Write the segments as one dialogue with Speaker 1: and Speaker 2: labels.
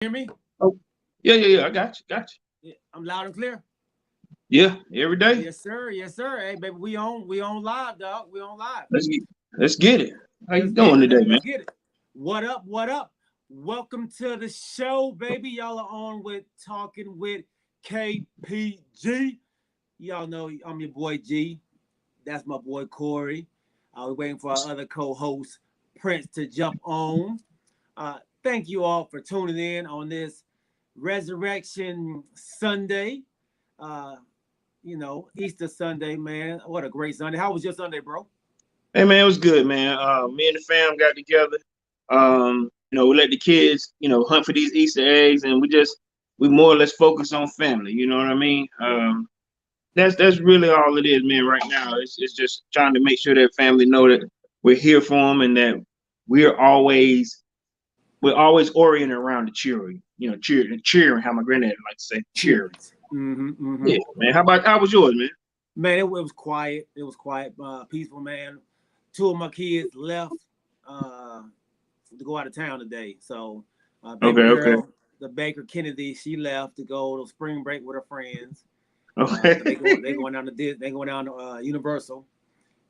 Speaker 1: Hear me?
Speaker 2: Oh, yeah. I got
Speaker 1: Yeah, I'm loud and clear.
Speaker 2: you. Yeah, every day.
Speaker 1: Yes, sir. Yes, sir. Hey, baby, we on live, dog. We on live.
Speaker 2: Let's get let's get it. How you
Speaker 1: Let's get
Speaker 2: doing
Speaker 1: it.
Speaker 2: today, man?
Speaker 1: Let's get it. What up? What up? Welcome to the show, baby. Y'all are on with talking with KPG. Y'all know I'm your boy G. That's my boy Corey. We're waiting for our other co-host Prince to jump on. Thank you all for tuning in on this Resurrection Sunday. Uh, Easter Sunday, man. What a great Sunday. How was your Sunday, bro?
Speaker 2: Hey man, it was good, man. Me and the fam got together. We let the kids, hunt for these Easter eggs, and we more or less focus on family. You know what I mean? That's really all it is, man. Right now, it's just trying to make sure that family know that we're here for them and that we're always we're always oriented around the cheering. Cheering. How my granddad like to say, cheering.
Speaker 1: Cheers. Mm-hmm, mm-hmm.
Speaker 2: Yeah, man. How was yours, man?
Speaker 1: Man, it was quiet. It was quiet, peaceful, man. Two of my kids left uh, to go out of town today. So, baby
Speaker 2: Okay.
Speaker 1: girl, the Baker Kennedy, she left to go to spring break with her friends. They
Speaker 2: Okay.
Speaker 1: going down to they going down to Universal,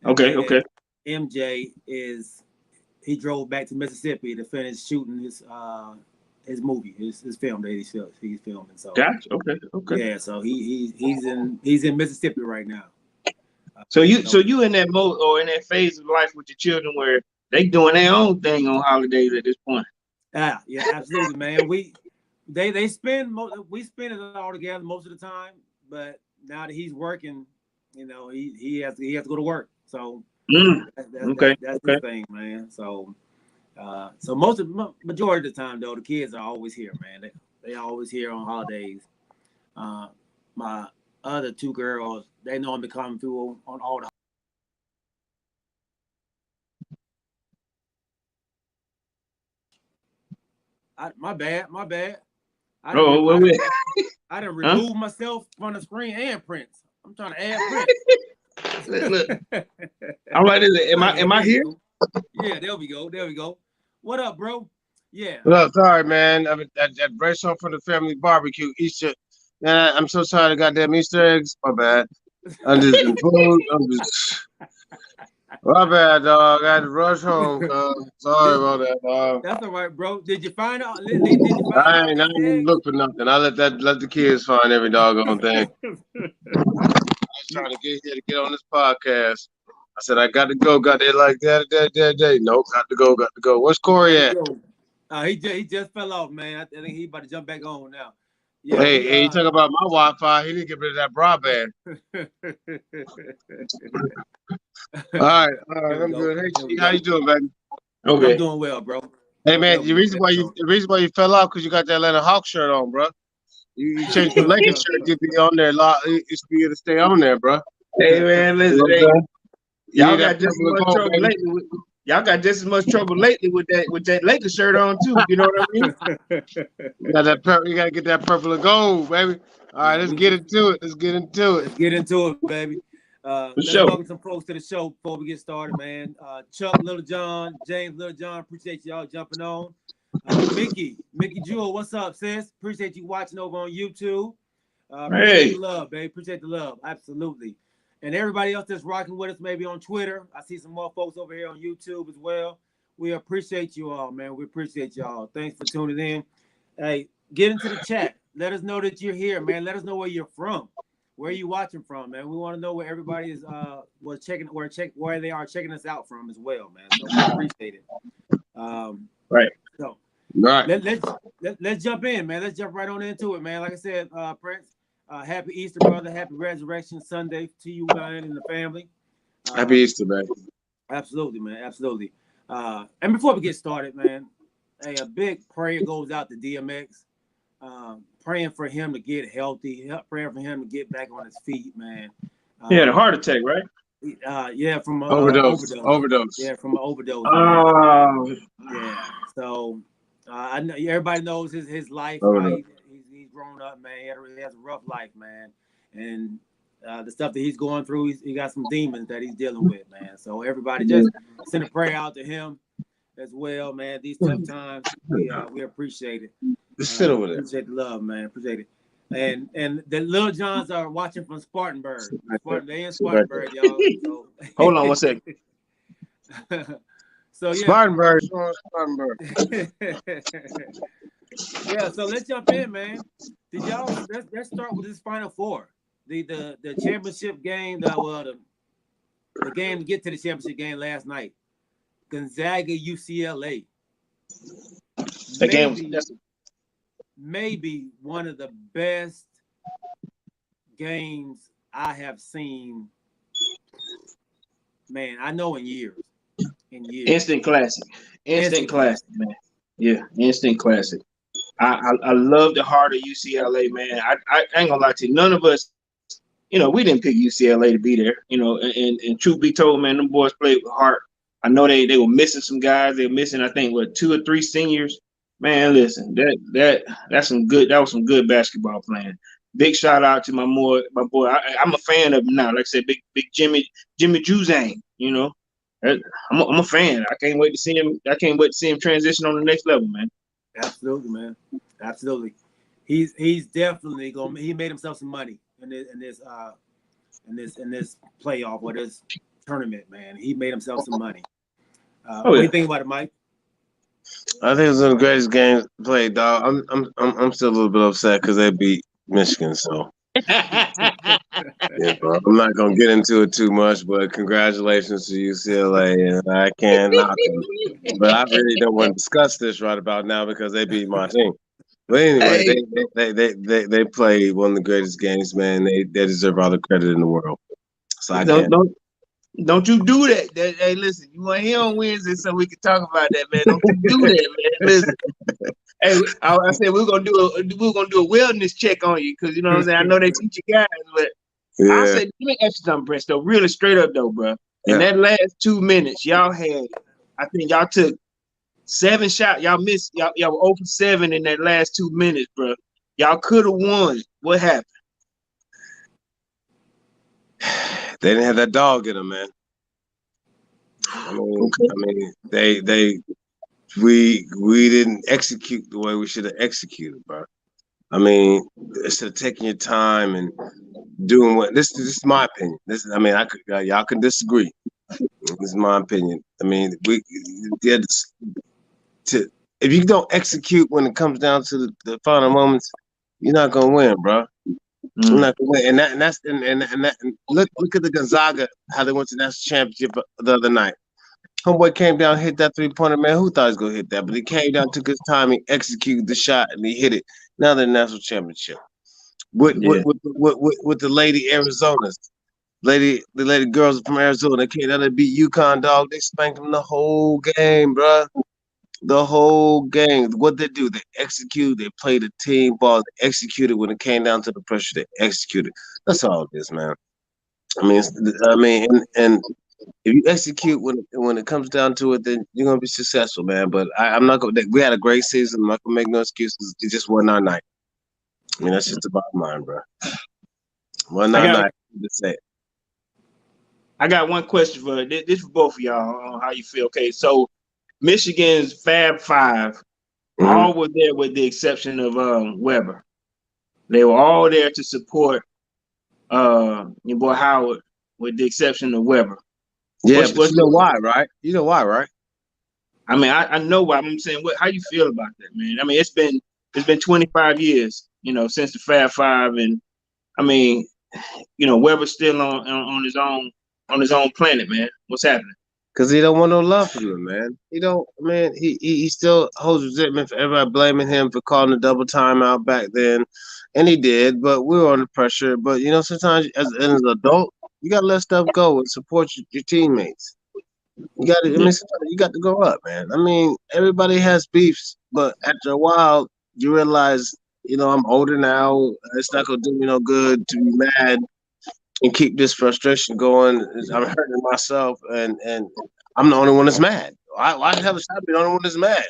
Speaker 1: and then
Speaker 2: Okay.
Speaker 1: MJ he drove back to Mississippi to finish shooting his movie, his film that he's filming. So
Speaker 2: Gotcha. Okay.
Speaker 1: yeah, so he's in Mississippi right now.
Speaker 2: So you so
Speaker 1: So
Speaker 2: you in that mode or in that phase of life with your children where they doing their own thing on holidays at this point.
Speaker 1: yeah, absolutely, man. They spend we spend it all together most of the time, but now that he's working, he has to go to work. So
Speaker 2: Mm.
Speaker 1: that's the
Speaker 2: Okay.
Speaker 1: thing, man. So majority of the time though, the kids are always here, man. They always here on holidays. Uh, my other two girls, they know I'm coming through on all the. My bad, my bad. I didn't.
Speaker 2: Oh,
Speaker 1: I didn't.
Speaker 2: wait.
Speaker 1: I didn't
Speaker 2: Huh?
Speaker 1: remove myself from the screen and Prince. I'm trying to add Prince.
Speaker 2: Look. I'm like, am
Speaker 1: Oh
Speaker 2: I
Speaker 1: yeah,
Speaker 2: am I
Speaker 1: there you
Speaker 2: here?
Speaker 1: go. Yeah, there we go. There we go. What up, bro? Yeah.
Speaker 3: Look, sorry, man. I mean, that fresh on for the family barbecue Easter. Man, I'm so tired of goddamn Easter eggs. My bad. I'm just in food. I'm just my bad, dog. I had to rush home, cuz. Sorry
Speaker 1: Did,
Speaker 3: about that, dog.
Speaker 1: that's all right, bro. Did you find out? Lee, did you find
Speaker 3: I
Speaker 1: all the
Speaker 3: ain't, I ain't
Speaker 1: Easter
Speaker 3: even
Speaker 1: eggs?
Speaker 3: look for nothing. I let the kids find every doggone thing. I was trying to get here to get on this podcast. I said I got to go. Got there like that. Nope, got to go. Got to go. Where's
Speaker 1: You
Speaker 3: Corey
Speaker 1: got to
Speaker 3: at?
Speaker 1: go. He just fell off, man. I think he about to jump back on now. Yeah,
Speaker 3: Hey, you talk about my Wi-Fi. He didn't get rid of that broadband. All right,
Speaker 1: Here we
Speaker 3: I'm
Speaker 1: go.
Speaker 3: good. Hey,
Speaker 1: Here we
Speaker 3: G, how you
Speaker 1: go.
Speaker 3: doing, baby?
Speaker 1: I'm
Speaker 2: Okay.
Speaker 1: doing well, bro.
Speaker 3: Hey,
Speaker 1: Hope
Speaker 3: man,
Speaker 1: that was doing well. So,
Speaker 3: the reason why you fell off because you got that Atlanta Hawk shirt on, bro. You changed the Lakers shirt to be on there. It used to be able to stay on there, bro.
Speaker 2: Hey man,
Speaker 3: You
Speaker 2: listen,
Speaker 3: know what I'm
Speaker 2: hey,
Speaker 3: saying? You
Speaker 2: y'all
Speaker 3: need that
Speaker 2: got just as
Speaker 3: purple and
Speaker 2: much
Speaker 3: gold,
Speaker 2: trouble
Speaker 3: baby.
Speaker 2: lately with y'all got just as much trouble lately with that Lakers shirt on too. You know what I mean?
Speaker 3: You gotta get that purple and gold, baby. All right,
Speaker 1: yeah,
Speaker 3: let's get into it. Let's get into it.
Speaker 1: let's get into it, baby.
Speaker 2: For
Speaker 1: Let's
Speaker 2: sure.
Speaker 1: welcome some folks to the show before we get started, man. Chuck, Little John, James, Little John, appreciate y'all jumping on. Mickey Jewel, what's up, sis? Appreciate you watching over on YouTube. Appreciate the
Speaker 2: Hey,
Speaker 1: love, babe. Appreciate the love, absolutely. And everybody else that's rocking with us, maybe on Twitter. I see some more folks over here on YouTube as well. We appreciate you all, man. We appreciate y'all. Thanks for tuning in. Hey, get into the chat. Let us know that you're here, man. Let us know where you're from. Where are you watching from, man? We want to know where everybody is was checking where they are checking us out from as well, man. So we appreciate it. Um,
Speaker 2: right.
Speaker 1: so
Speaker 3: All right.
Speaker 1: let's jump in, man. Let's jump right on into it, man. Like I said, Prince, happy Easter, brother. Happy Resurrection Sunday to you, man, and the family.
Speaker 3: Happy
Speaker 1: Um,
Speaker 3: Easter, man.
Speaker 1: absolutely, man. Absolutely. And before we get started, man, hey, a big prayer goes out to DMX. Praying for him to get healthy, praying for him to get back on his feet, man.
Speaker 2: He had a
Speaker 1: Um,
Speaker 2: heart attack, right?
Speaker 1: yeah, from
Speaker 3: Overdose.
Speaker 1: overdose.
Speaker 3: Overdose.
Speaker 1: Yeah, from an overdose, man.
Speaker 2: Oh,
Speaker 1: Yeah. So I know everybody knows his life, how
Speaker 3: Overdose.
Speaker 1: he's grown up, man. He has a rough life, man, and the stuff that he's going through, he got some demons that he's dealing with, man. So everybody just send a prayer out to him as well, man. These tough times, we appreciate it.
Speaker 3: Sit over there.
Speaker 1: Appreciate the love, man. Appreciate it. And the little Johns are watching from Spartanburg. They in Spartanburg, y'all. So
Speaker 2: Hold on one second.
Speaker 1: So yeah.
Speaker 3: Spartanburg.
Speaker 1: Yeah, so let's jump in, man. Did y'all let's start with this Final Four. The championship game, the game to get to the championship game last night. Gonzaga UCLA. Maybe one of the best games I have seen. Man, I know in years.
Speaker 2: Instant classic, man. Yeah, instant classic. I love the heart of UCLA, man. I ain't gonna lie to you. None of us, we didn't pick UCLA to be there. And truth be told, man, them boys played with heart. I know they were missing some guys. They were missing, I think, 2 or 3 seniors. Man, listen, that was some good basketball playing. Big shout out to my boy. I'm a fan of him now. Like I said, big Jimmy Juzang. I'm a fan. I can't wait to see him. I can't wait to see him transition on the next level, man.
Speaker 1: Absolutely, man. Absolutely. He's definitely going. He made himself some money in this playoff or this tournament, man. He made himself some money. What do you think about it, Mike?
Speaker 3: I think it's one of the greatest games played, dog. I'm still a little bit upset because they beat Michigan, so. Yeah, bro. I'm not gonna get into it too much, but congratulations to UCLA, and I can't knock them. But I really don't want to discuss this right about now because they beat my team. But anyway, they played one of the greatest games, man. They deserve all the credit in the world. So I can't.
Speaker 2: Don't you do that. Hey, listen, you want here on Wednesday so we can talk about that, man. Don't you do that, man. Listen. Hey, I said we're gonna do a wellness check on you because you know what I'm saying. I know they teach you guys, but I said let me ask you something, Brett. Though, really straight up though, bro. In that last 2 minutes, y'all had, I think y'all took 7 shots. Y'all missed. Y'all were 0 for 7 in that last 2 minutes, bro. Y'all could have won. What happened?
Speaker 3: They didn't have that dog in them, man. I mean, we didn't execute the way we should have executed, bro. I mean, instead of taking your time and doing what this is my opinion. Y'all can disagree. This is my opinion. I mean, we did if you don't execute when it comes down to the final moments, you're not gonna win, bro. You're not gonna win. And look at the Gonzaga, how they went to the national championship the other night. Homeboy came down, hit that 3-pointer, man. Who thought he was gonna hit that? But he came down, took his time, he executed the shot, and he hit it. Now they're national championship. With the lady Arizonas, the lady girls from Arizona, they came down to beat UConn, dog. They spanked them the whole game, bro. The whole game. What they do? They execute. They played a team ball. They executed when it came down to the pressure. They executed. That's all it is, man. And if you execute when it comes down to it, then you're gonna be successful, man. But I'm not gonna. We had a great season. I'm not gonna make no excuses. It just wasn't our night. I mean, that's just the bottom line, bro. Wasn't our night to say it.
Speaker 2: I got one question for this for both of y'all on how you feel. Okay, so Michigan's Fab Five all were there with the exception of Weber. They were all there to support your boy Howard with the exception of Weber.
Speaker 3: Yeah, but you know why, right? You know why, right?
Speaker 2: I mean, I know why. I'm saying, how you feel about that, man? I mean, it's been 25 years, since the Fab Five, and I mean, Weber's still on his own planet, man. What's happening?
Speaker 3: Because he don't want no love from him, man. He don't, man. He still holds resentment for everybody blaming him for calling a double timeout back then, and he did. But we were under pressure. But sometimes as an adult, you gotta let stuff go and support your teammates. You got to. I mean, you got to grow up, man. I mean, everybody has beefs, but after a while, you realize, I'm older now. It's not gonna do me no good to be mad and keep this frustration going. I'm hurting myself, and I'm the only one that's mad. Why the hell should I be the only one that's mad?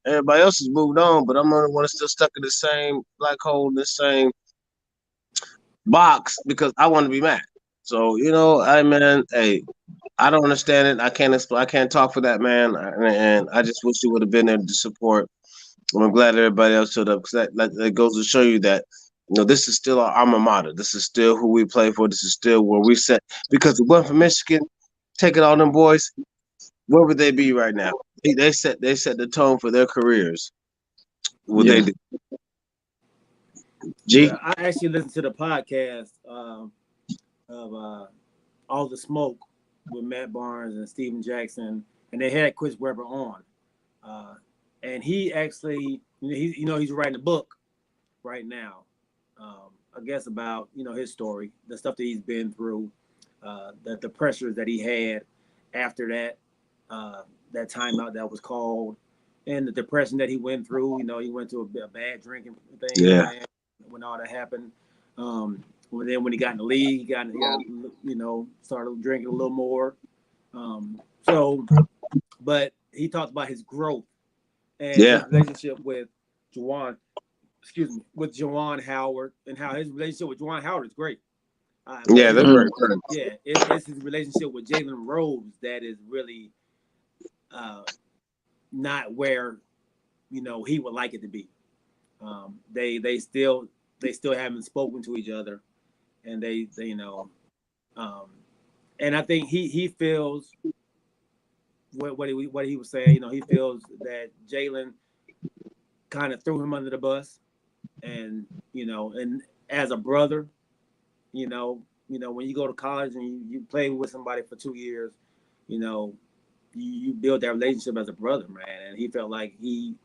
Speaker 3: Everybody else has moved on, but I'm the only one that's still stuck in the same black hole, the same box because I want to be mad. So hey, I don't understand it. I can't explain. I can't talk for that man, and I just wish he would have been there to support I'm glad everybody else showed up because that goes to show you that this is still our alma mater. This is still who we play for. This is still where we set. Because it wasn't for Michigan taking all them boys, where would they be right now? They set the tone for their careers. What they did. G?
Speaker 1: Yeah, I actually listened to the podcast of All the Smoke with Matt Barnes and Steven Jackson, and they had Chris Webber on. And he actually, he's writing a book right now, I guess about, his story, the stuff that he's been through, the pressures that he had after that timeout that was called, and the depression that he went through. He went through a bad drinking thing.
Speaker 3: Yeah.
Speaker 1: Man, when all that happened. When he got in the league, he got started drinking a little more. But he talked about his growth and his relationship with Juwan Howard, and how his relationship with Juwan Howard is great.
Speaker 3: That's very good.
Speaker 1: Yeah, it's his relationship with Jalen Rose that is really not where he would like it to be. They still haven't spoken to each other, and they and I think he feels what he was saying. He feels that Jalen kind of threw him under the bus, and and as a brother, when you go to college and you play with somebody for 2 years, you build that relationship as a brother, man. And he felt like he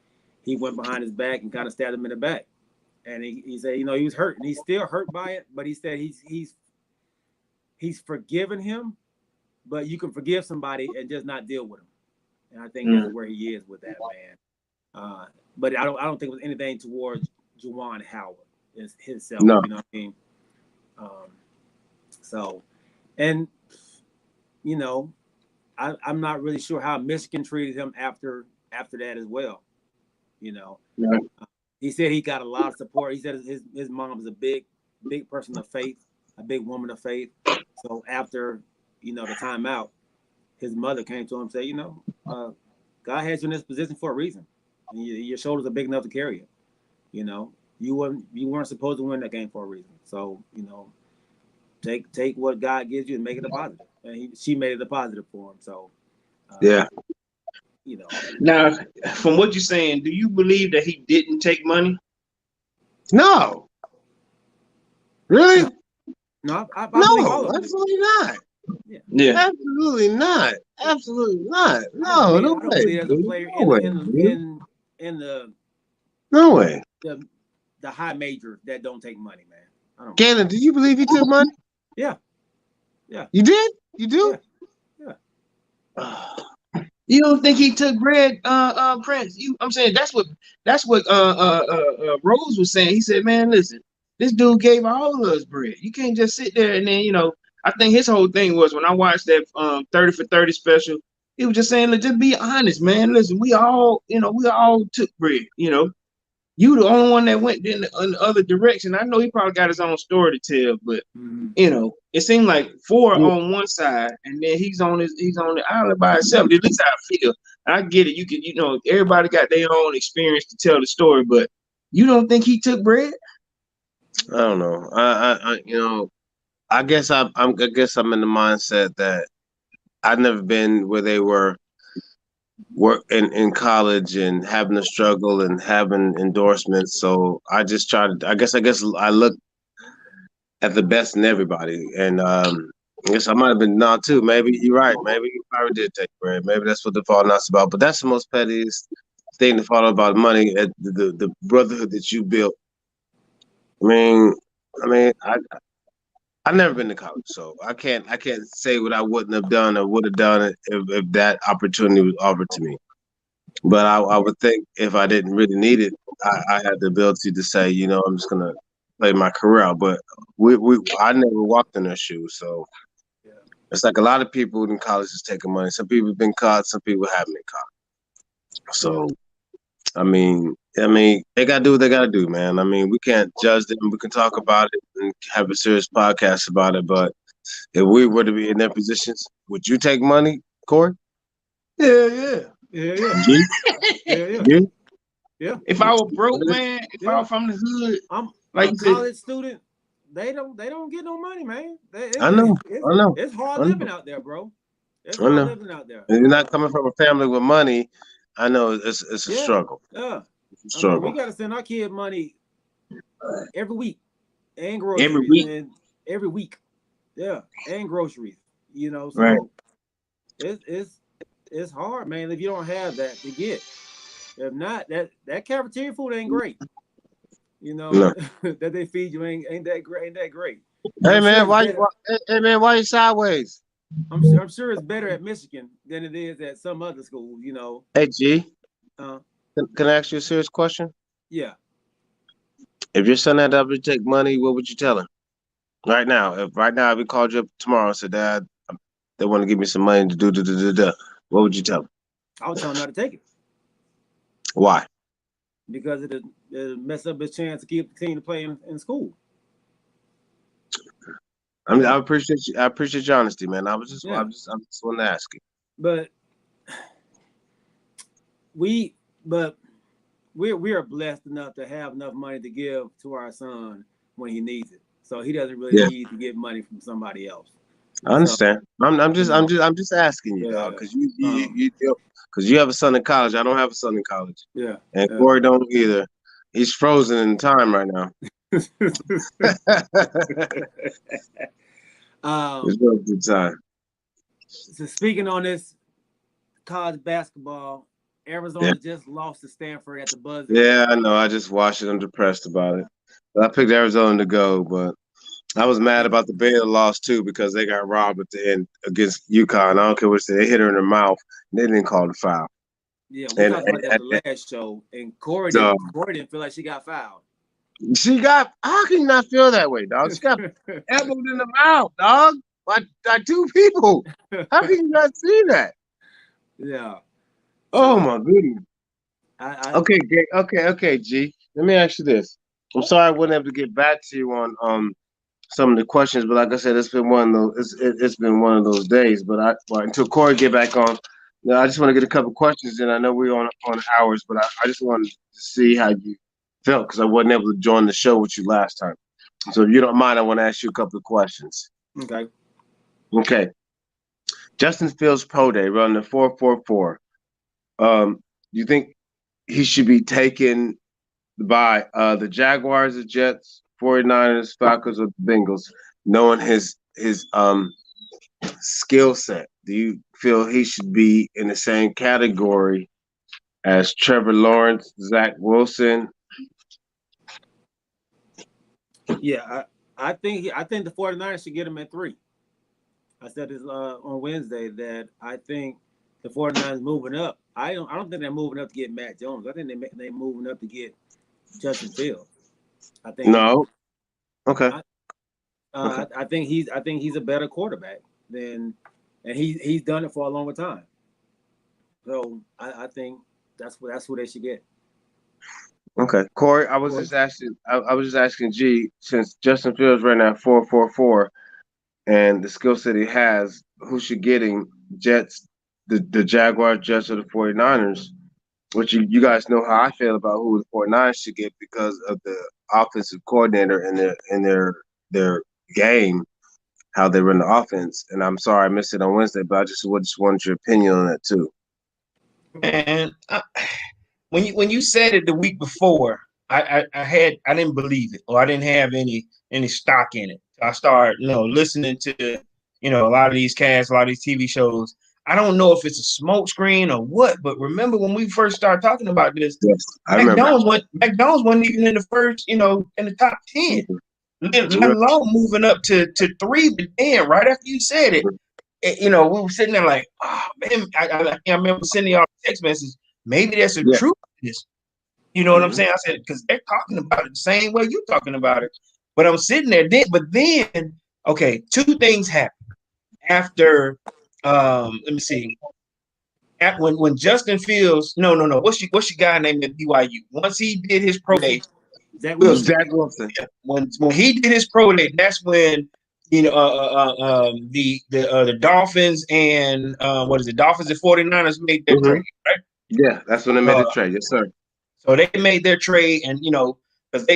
Speaker 1: went behind his back and kind of stabbed him in the back. And he said, he was hurt, and he's still hurt by it. But he said he's forgiven him, but you can forgive somebody and just not deal with him. And I think that's where he is with that, man. But I don't think it was anything towards Juwan Howard himself.
Speaker 3: No.
Speaker 1: You know what I mean? And I'm not really sure how Michigan treated him after that as well.
Speaker 3: Right.
Speaker 1: He said he got a lot of support. He said his mom is a big person of faith, a big woman of faith. So after the timeout, his mother came to him and said, God has you in this position for a reason. And your shoulders are big enough to carry it. You weren't supposed to win that game for a reason. So take what God gives you and make it a positive. And she made it a positive for him. So
Speaker 2: Now, from what you're saying, do you believe that he didn't take money?
Speaker 3: No. Really?
Speaker 1: No, I believe all of it.
Speaker 3: Absolutely not.
Speaker 2: Yeah.
Speaker 3: Absolutely not. Absolutely not. No, no way.
Speaker 1: I don't believe as a player in the
Speaker 3: no way.
Speaker 1: The high majors that don't take money, man. I don't.
Speaker 3: Galen, do you believe he took money?
Speaker 1: Yeah.
Speaker 3: You did? You do?
Speaker 1: Yeah.
Speaker 2: You don't think he took bread, Prince? I'm saying that's what Rose was saying. He said, "Man, listen, this dude gave all of us bread. You can't just sit there and then I think his whole thing was when I watched that 30 for 30 special, he was just saying, "Look, just be honest, man. Listen, we all took bread. You the only one that went in the other direction. I know he probably got his own story to tell, but it seemed like four on one side, and then he's on the island by himself. At least how I feel. I get it. You can, everybody got their own experience to tell the story, but you don't think he took bread?
Speaker 3: I don't know. I guess I'm in the mindset that I've never been where they were work in college and having a struggle and having endorsements. So I just try to. I guess I look at the best in everybody, and I guess I might have been not too. Maybe you're right. Maybe he probably did take bread. Maybe that's what the fall out's about. But that's the most pettiest thing to fall out about money. The brotherhood that you built. I mean, I've never been to college, so I can't say what I wouldn't have done or would have done if that opportunity was offered to me. But I would think if I didn't really need it, I had the ability to say, I'm just gonna play my career out. But I never walked in their shoes, so it's like a lot of people in college is taking money. Some people have been caught, some people haven't been caught. So, I mean, they gotta do what they gotta do, man. I mean, we can't judge them. We can talk about it and have a serious podcast about it. But if we were to be in their positions, would you take money, Corey?
Speaker 1: Yeah.
Speaker 3: Yeah.
Speaker 1: Yeah.
Speaker 2: If I were broke, man, if I
Speaker 1: Yeah.
Speaker 2: were from the hood,
Speaker 1: I'm
Speaker 2: like
Speaker 1: a
Speaker 2: you said,
Speaker 1: college student. They don't get no money, man.
Speaker 3: I know.
Speaker 1: It's hard
Speaker 3: I
Speaker 1: living
Speaker 3: know.
Speaker 1: out there, bro. It's
Speaker 3: I
Speaker 1: hard
Speaker 3: know.
Speaker 1: living out there.
Speaker 3: If you're not coming from a family with money, I know it's a
Speaker 1: Yeah.
Speaker 3: struggle.
Speaker 1: Yeah.
Speaker 3: It's a
Speaker 1: I mean, we
Speaker 3: struggle.
Speaker 1: got to send our kid money every week and
Speaker 2: every
Speaker 1: groceries
Speaker 2: week,
Speaker 1: and every week. Yeah, and groceries. You know,
Speaker 3: Right.
Speaker 1: so it's hard, man. If you don't have that to get, if not, that cafeteria food ain't great. You know
Speaker 3: No.
Speaker 1: that they feed you ain't that great. Ain't that great?
Speaker 3: Hey
Speaker 1: I'm sure
Speaker 3: man,
Speaker 1: it's better.
Speaker 3: hey man, why you sideways?
Speaker 1: I'm sure it's better at Michigan than it is at some other schools. You know.
Speaker 3: Hey G,
Speaker 1: Uh,
Speaker 3: can I ask you a serious question?
Speaker 1: yeah.
Speaker 3: If your son had to take money, what would you tell him? Right now, if we called you up tomorrow and said, Dad, they want to give me some money to do, what would you tell him?
Speaker 1: I would tell him not to take it
Speaker 3: Why?
Speaker 1: because it'll mess up his chance to keep continue to play in school.
Speaker 3: I mean, I appreciate you. I appreciate your honesty, man. I just wanted to ask you.
Speaker 1: But we are blessed enough to have enough money to give to our son when he needs it. So he doesn't really
Speaker 3: Yeah.
Speaker 1: need to get money from somebody else.
Speaker 3: I understand. I'm just
Speaker 1: you know,
Speaker 3: I'm just asking you, dog,
Speaker 1: yeah,
Speaker 3: because you have a son in college. I don't have a son in college,
Speaker 1: yeah,
Speaker 3: and
Speaker 1: yeah.
Speaker 3: Corey don't either. He's frozen in time right now. It's no good time.
Speaker 1: So speaking on this college basketball, Arizona just lost to Stanford at the buzzer.
Speaker 3: Yeah, I know. I just watched it. I'm depressed about it. I picked Arizona to go, but I was mad about the Baylor loss too because they got robbed at the end against UConn. I don't care what they hit her in the mouth. They didn't call the foul.
Speaker 1: Yeah, we talked about that the last show, and Corey didn't feel like she got fouled.
Speaker 3: She got. How can you not feel that way, dog? She got elbowed in the mouth, dog, by two people. How can you not see that?
Speaker 1: Yeah.
Speaker 3: Oh my goodness.
Speaker 1: Okay,
Speaker 3: Okay, G. Let me ask you this. I'm sorry I wasn't able to get back to you on some of the questions, but like I said, it's been one of those. It's been one of those days. But until Corey get back on, I just want to get a couple questions in. I know we're on hours, but I just wanted to see how you felt because I wasn't able to join the show with you last time. So if you don't mind, I want to ask you a couple of questions.
Speaker 1: Okay.
Speaker 3: Okay. Justin Fields pro day running the 4.44. Do you think he should be taken by the Jaguars, the Jets, 49ers, Falcons, or the Bengals, knowing his skill set? Do you feel he should be in the same category as Trevor Lawrence, Zach Wilson?
Speaker 1: Yeah, I think the 49ers should get him at 3. I said this on Wednesday that I think the 49ers moving up. I don't think they're moving up to get Matt Jones. I think they're moving up to get Justin Fields. I think
Speaker 3: no. Okay.
Speaker 1: Okay. I think he's a better quarterback and he's done it for a longer time. So I think that's what they should get.
Speaker 3: Okay, Corey. I was just asking G, since Justin Fields ran that 4.44 and the skill set he has, who should get him? Jets, the Jaguars, Jets, or the 49ers? Which you guys know how I feel about who the 49ers should get because of the offensive coordinator and their game, how they run the offense. And I'm sorry I missed it on Wednesday, but I just wanted your opinion on that too.
Speaker 2: and when you said it the week before, I didn't believe it, or I didn't have any stock in it. So I started listening to a lot of these casts, a lot of these TV shows. I don't know if it's a smoke screen or what, but remember when we first started talking about this,
Speaker 3: yes, I remember.
Speaker 2: McDonald's wasn't even in the first, in the top 10, let alone moving up to 3. But then right after you said it, we were sitting there like, oh man, I remember sending y'all a text message. Maybe there's a truth to this. You know what I'm saying? I said, because they're talking about it the same way you're talking about it. But I'm sitting there, then, okay, 2 things happened after. Let me see. When Justin Fields, no, what's your guy named at BYU? Once he did his pro day,
Speaker 1: Zach Wilson.
Speaker 2: When he did his pro day, that's when the Dolphins and Dolphins and 49ers made that trade, right?
Speaker 3: Yeah, that's when they made the trade. Yes, sir.
Speaker 2: So they made their trade, and because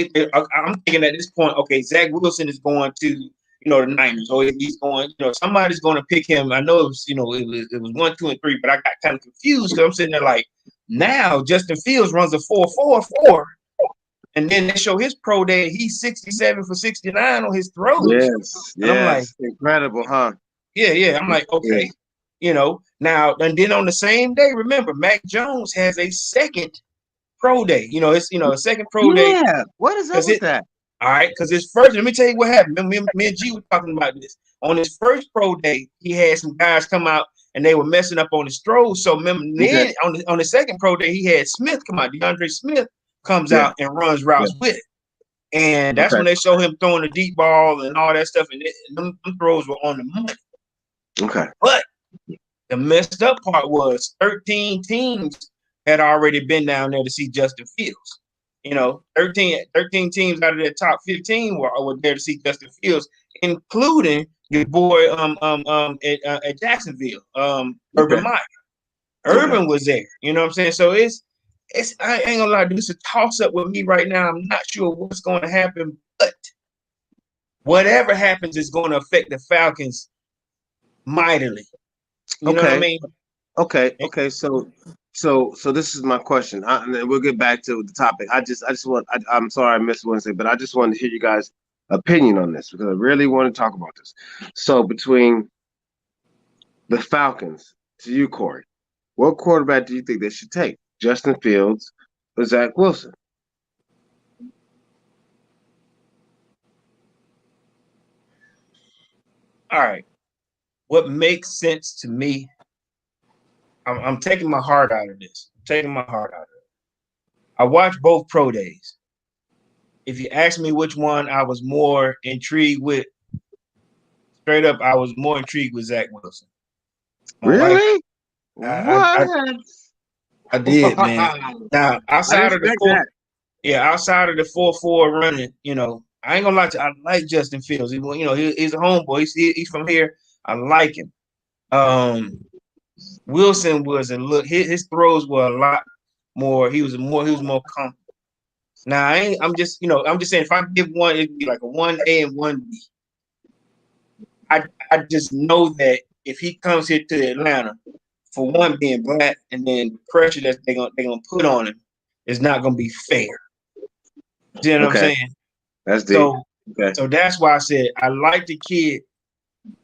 Speaker 2: I'm thinking at this point, okay, Zach Wilson is going to the Niners, or he's going, somebody's going to pick him. I know it was, it was 1, 2, and 3, but I got kind of confused because I'm sitting there like, now Justin Fields runs a 4.44, and then they show his pro day. He's 67 for 69 on his throws.
Speaker 3: Yes,
Speaker 2: and I'm like,
Speaker 3: incredible, huh?
Speaker 2: Yeah. I'm like, okay, now and then on the same day, remember, Mac Jones has a second pro day. It's a second pro day.
Speaker 3: Yeah, what is up with that?
Speaker 2: All right, because his first, let me tell you what happened. Me and G were talking about this. On his first pro day, he had some guys come out and they were messing up on his throws. So then on the second pro day, he had Smith come out. DeAndre Smith comes out and runs routes with it. And that's when they show him throwing the deep ball and all that stuff. And them throws were on the money.
Speaker 3: Okay.
Speaker 2: But the messed up part was 13 teams had already been down there to see Justin Fields. 13 teams out of the top 15 were there to see Justin Fields, including your boy at Jacksonville, Urban Meyer. Urban was there. You know what I'm saying? So it's I ain't gonna lie, dude, it's a toss up with me right now. I'm not sure what's going to happen, but whatever happens is going to affect the Falcons mightily. You know what I mean?
Speaker 3: Okay. So this is my question, and then we'll get back to the topic. I'm sorry I missed Wednesday, but I just wanted to hear you guys' opinion on this because I really want to talk about this. So between the Falcons, to you, Corey, what quarterback do you think they should take? Justin Fields or Zach Wilson?
Speaker 2: All right. What makes sense to me, I'm taking my heart out of this. I watched both pro days. If you ask me which one I was more intrigued with, straight up, I was more intrigued with Zach Wilson.
Speaker 3: Really?
Speaker 2: I did, man. Now, outside of the 4.4 running, I ain't gonna lie to you, I like Justin Fields. He's a homeboy. He's from here. I like him. Wilson was his throws were a lot more. He was more comfortable. Now I'm just saying if I give one, it'd be like a 1A and 1B. I just know that if he comes here to Atlanta, for one being black, and then the pressure that they're gonna put on him is not gonna be fair. You know what I'm saying?
Speaker 3: That's deep.
Speaker 2: So that's why I said I like the kid.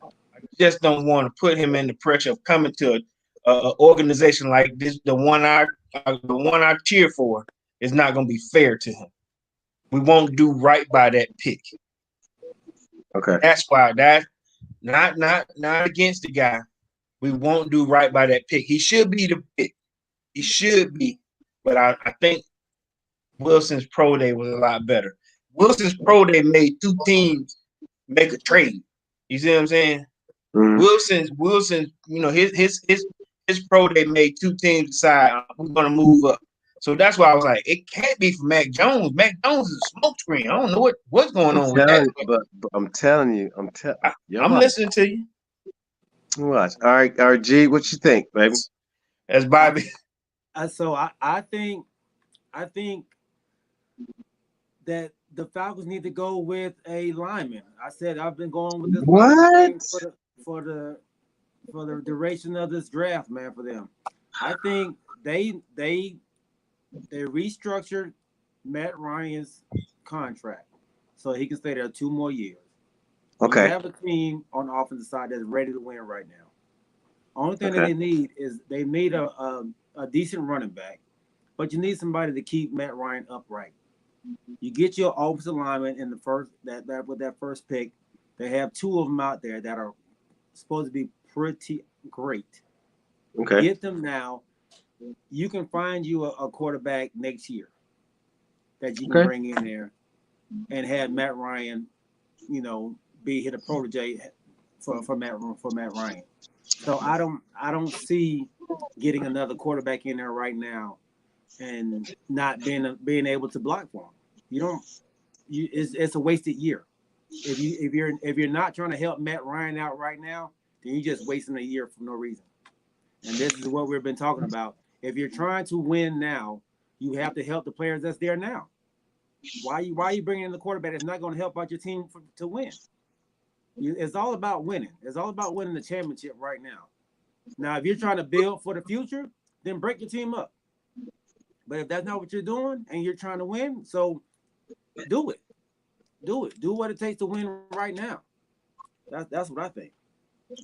Speaker 2: I just don't want to put him in the pressure of coming to an organization like this. The one I cheer for is not going to be fair to him. We won't do right by that pick.
Speaker 3: Okay.
Speaker 2: That's why not against the guy. We won't do right by that pick. He should be the pick. He should be, but I think Wilson's pro day was a lot better. Wilson's pro day made two teams make a trade. You see what I'm saying?
Speaker 3: Mm-hmm.
Speaker 2: Wilson's, his pro day made two teams decide we're gonna move up. So that's why I was like, it can't be for Mac Jones. Mac Jones is a smokescreen. I don't know what's going on with that.
Speaker 3: But I'm telling you,
Speaker 2: I'm listening to you.
Speaker 3: Watch. All right, G, what you think, baby?
Speaker 2: As Bobby.
Speaker 1: So I think that the Falcons need to go with a lineman. I said I've been going with this for the duration of this draft, man. For them, I think they restructured Matt Ryan's contract so he can stay there 2 more years.
Speaker 3: Okay.
Speaker 1: We have a team on the offensive side that's ready to win right now. Only thing that they need is they need a decent running back, but you need somebody to keep Matt Ryan upright. You get your offensive lineman in the first with that first pick. They have 2 of them out there that are supposed to be pretty great.
Speaker 3: Okay.
Speaker 1: Get them now. You can find you a quarterback next year that you can bring in there and have Matt Ryan, be hit a protege for Matt Ryan. So I don't see getting another quarterback in there right now and not being able to block for him. It's a wasted year. If you're not trying to help Matt Ryan out right now, then you're just wasting a year for no reason. And this is what we've been talking about. If you're trying to win now, you have to help the players that's there now. Why are you bringing in the quarterback that's not going to help out your team to win? It's all about winning. It's all about winning the championship right now. Now, if you're trying to build for the future, then break your team up. But if that's not what you're doing and you're trying to win, so do it. Do it. Do what it takes to win right now. That's what I think.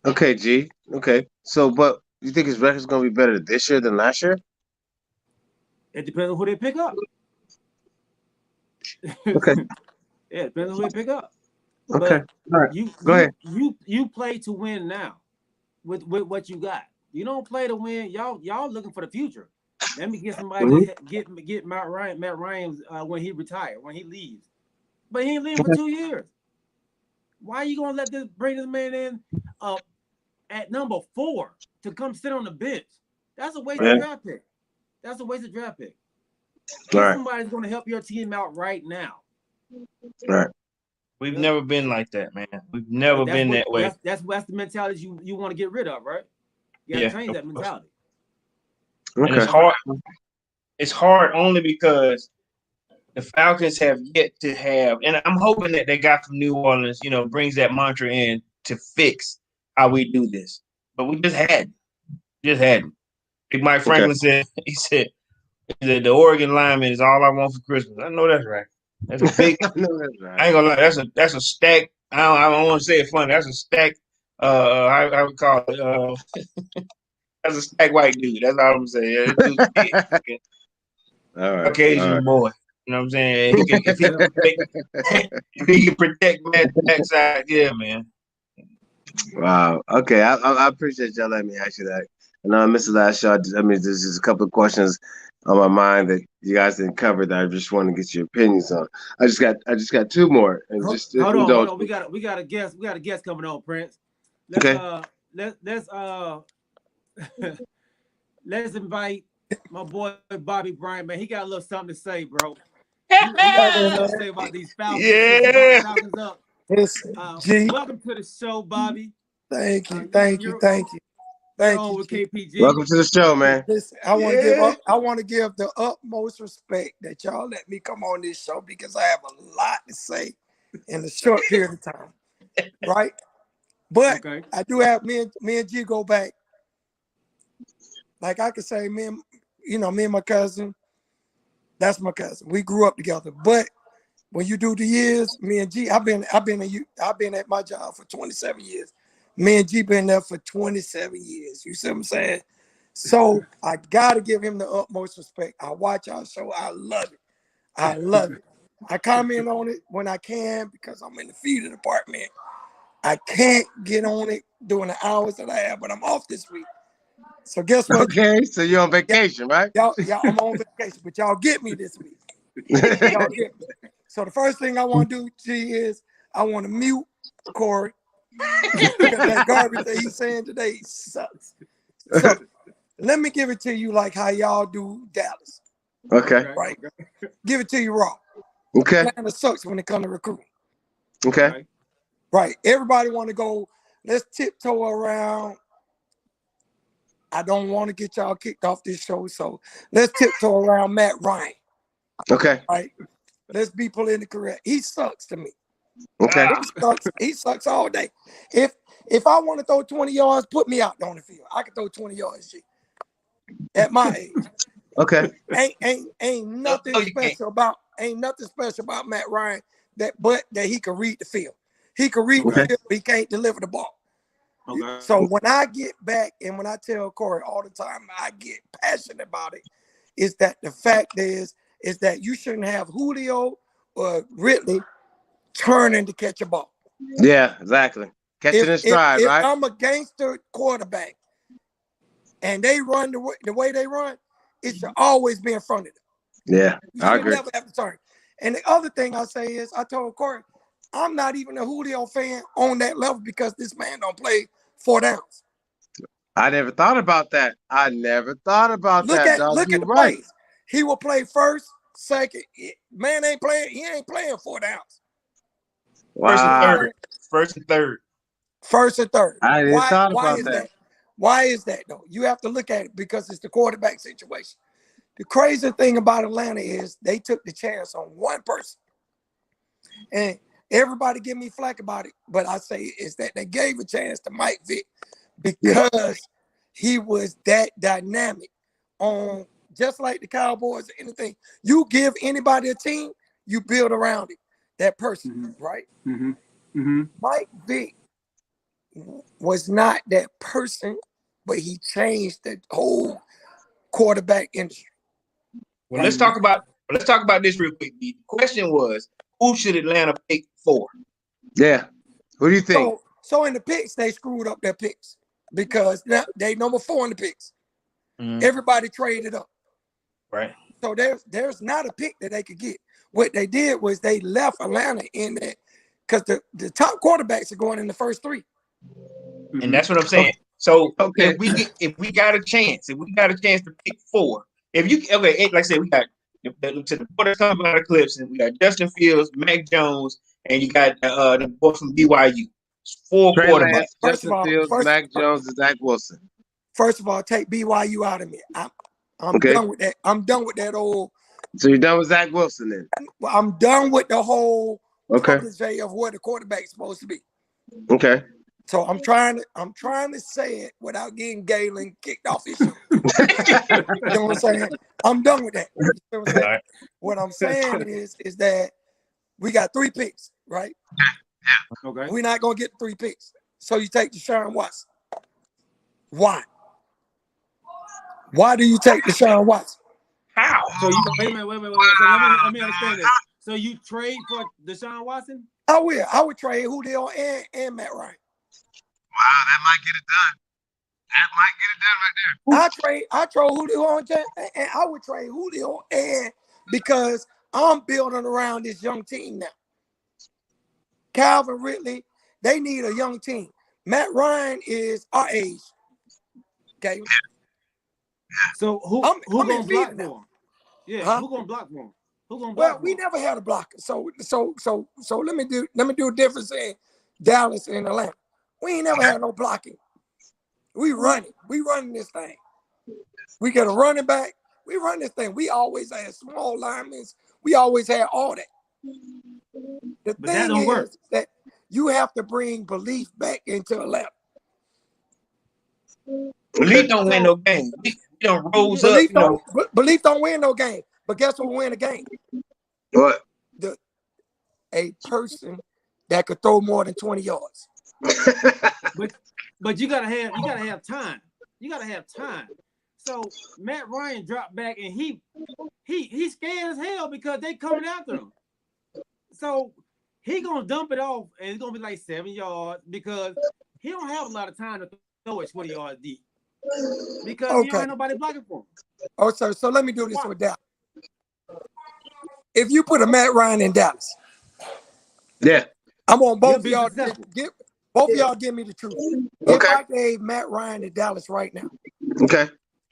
Speaker 3: Okay, G. Okay. So, but you think his record's gonna be better this year than last year?
Speaker 1: It depends on who they pick up.
Speaker 3: Okay.
Speaker 1: Yeah, it depends on who they pick up.
Speaker 3: Okay.
Speaker 1: But
Speaker 3: all right. Go ahead.
Speaker 1: You play to win now with what you got. You don't play to win. Y'all looking for the future. Let me get somebody to get Matt Ryan when he retires, when he leaves. But he ain't leaving for 2 years. Why are you gonna bring this man in at number 4 to come sit on the bench? That's a waste of draft pick. That's a waste of draft pick. Somebody's gonna help your team out right now.
Speaker 3: Right.
Speaker 2: We've never been like that, man. We've never been that way.
Speaker 1: That's the mentality you want to get rid of, right? You gotta change that mentality.
Speaker 3: Okay.
Speaker 2: And it's hard. It's hard only because the Falcons have yet to have, and I'm hoping that they got from New Orleans, brings that mantra in to fix how we do this. But we just hadn't. Like Mike Franklin said, he said the Oregon lineman is all I want for Christmas. I know that's right. That's a big. I ain't gonna lie. That's a stack. I don't want to say it funny. That's a stack. How we call it? That's a stack white dude. That's all I'm saying.
Speaker 3: All right.
Speaker 2: Caucasian boy. You know what I'm saying? If he can protect that backside, yeah, man.
Speaker 3: Wow. Okay. I appreciate y'all letting me ask you that. And I missed the last show. There's just a couple of questions on my mind that you guys didn't cover that I just want to get your opinions on. I just got 2 more. And
Speaker 1: hold on. We got a guest. We got a guest coming on, Prince. Let's invite my boy Bobby Bryant, man. He got a little something to say, bro. He got something to say about these Falcons.
Speaker 2: Yeah.
Speaker 1: Falcons up. Welcome to the show, Bobby.
Speaker 4: Thank you.
Speaker 1: With KPG.
Speaker 3: Welcome to the show, man.
Speaker 4: Listen, I want to give the utmost respect that y'all let me come on this show because I have a lot to say in a short period of time, right? But I do have me and G go back. Like I could say, me and my cousin, that's my cousin. We grew up together. But when you do the years, me and G, I've been at my job for 27 years. Me and G been there for 27 years. You see what I'm saying? So I gotta give him the utmost respect. I watch our show. I love it. I comment on it when I can because I'm in the feeder department. I can't get on it during the hours that I have, but I'm off this week. So guess what?
Speaker 3: Okay, so you're on vacation, right?
Speaker 4: Y'all, I'm on vacation, but y'all get me this week. Y'all get me. So the first thing I want to do, G, is I want to mute Corey. Because that garbage that he's saying today sucks. So let me give it to you like how y'all do Dallas.
Speaker 3: Okay.
Speaker 4: Right. Give it to you raw.
Speaker 3: Okay.
Speaker 4: Atlanta sucks when it comes to recruiting.
Speaker 3: Okay.
Speaker 4: Right. Everybody want to go, let's tiptoe around. I don't want to get y'all kicked off this show, so let's tiptoe around Matt Ryan.
Speaker 3: Okay.
Speaker 4: Right. Let's be politically correct. He sucks to me.
Speaker 3: Okay.
Speaker 4: He sucks all day. If I want to throw 20 yards, put me out on the field. I can throw 20 yards, G. At my age.
Speaker 3: Okay.
Speaker 4: Ain't nothing special about Matt Ryan that he can read the field. He can read the field, but he can't deliver the ball. Okay. So when I get back and when I tell Corey all the time, I get passionate about it, is that the fact is that you shouldn't have Julio or Ridley turning to catch a ball.
Speaker 3: Yeah, exactly. Catching in stride, right?
Speaker 4: If I'm a gangster quarterback and they run the way they run, it should always be in front of them.
Speaker 3: Yeah, I agree.
Speaker 4: Never have to turn. And the other thing I say is, I told Corey, I'm not even a Julio fan on that level because this man don't play 4 downs.
Speaker 3: I never thought about that. Look at the plays.
Speaker 4: He will play first, second. Man ain't playing. He ain't playing 4 downs.
Speaker 3: Wow.
Speaker 2: First and third.
Speaker 3: I didn't thought about that.
Speaker 4: Why is that though? You have to look at it because it's the quarterback situation. The crazy thing about Atlanta is they took the chance on one person. And everybody give me flack about it, but I say is that they gave a chance to Mike Vick because he was that dynamic on just like the Cowboys or anything. You give anybody a team, you build around it, that person, right? Mike Vick was not that person, but he changed the whole quarterback industry.
Speaker 2: Well, let's talk about this real quick. The question was, who should Atlanta pick for?
Speaker 3: Yeah. Who do you think?
Speaker 4: So in the picks, they screwed up their picks because now they number 4 in the picks. Everybody traded up.
Speaker 2: Right.
Speaker 4: So there's not a pick that they could get. What they did was they left Atlanta in that because the top quarterbacks are going in the first 3.
Speaker 2: And that's what I'm saying. So if we got a chance to pick 4, like I said, we got the quarters coming out of Clips, and we got Justin Fields, Mac Jones, and you got the boy from BYU. 4 quarterbacks.
Speaker 3: Justin Fields, Mac Jones, and Zach Wilson.
Speaker 4: First of all, take BYU out of me. I'm done with that. I'm done with that old.
Speaker 3: So you're done with Zach Wilson then?
Speaker 4: Well, I'm done with the whole protege of what the quarterback's supposed to be.
Speaker 3: Okay.
Speaker 4: So I'm trying to say it without getting Galen kicked off his show. You know what I'm saying? I'm done with that. You know what I'm saying? What I'm saying is that we got 3 picks, right?
Speaker 1: Yeah. Okay.
Speaker 4: We're not gonna get 3 picks. So you take Deshaun Watson. Why? Why do you take Deshaun Watson?
Speaker 2: How?
Speaker 1: So you wait a minute. So let me understand this. So you trade for Deshaun Watson?
Speaker 4: I will. I would trade Julio and Matt Ryan.
Speaker 3: Wow, that might get it done. That might get it done right there.
Speaker 4: I trade Julio and I would trade Julio and because I'm building around this young team now. Calvin Ridley, they need a young team. Matt Ryan is our age. Okay.
Speaker 1: So who gonna block for him? Yeah, who gonna block for him? Who gonna block?
Speaker 4: Well, we never had a blocker. So let me do a difference in Dallas and Atlanta. We ain't never had no blocking. We running this thing. We get a running back. We run this thing. We always had small linemen. We always had all that. The thing is that you have to bring belief back into Atlanta.
Speaker 2: Belief don't win no game. We don't rose up.
Speaker 4: Belief don't win no game. But guess what win a game?
Speaker 3: What?
Speaker 4: A person that could throw more than 20 yards.
Speaker 1: but you gotta have time. You gotta have time. So Matt Ryan dropped back and he scared as hell because they coming after him. So he gonna dump it off and it's gonna be like 7 yards because he don't have a lot of time to throw it 20 yards deep. Because he don't have nobody blocking for him.
Speaker 4: Oh, so let me do this with Dallas. If you put a Matt Ryan in Dallas, I'm on both of y'all. Both of y'all give me the truth. If I gave Matt Ryan to Dallas right now,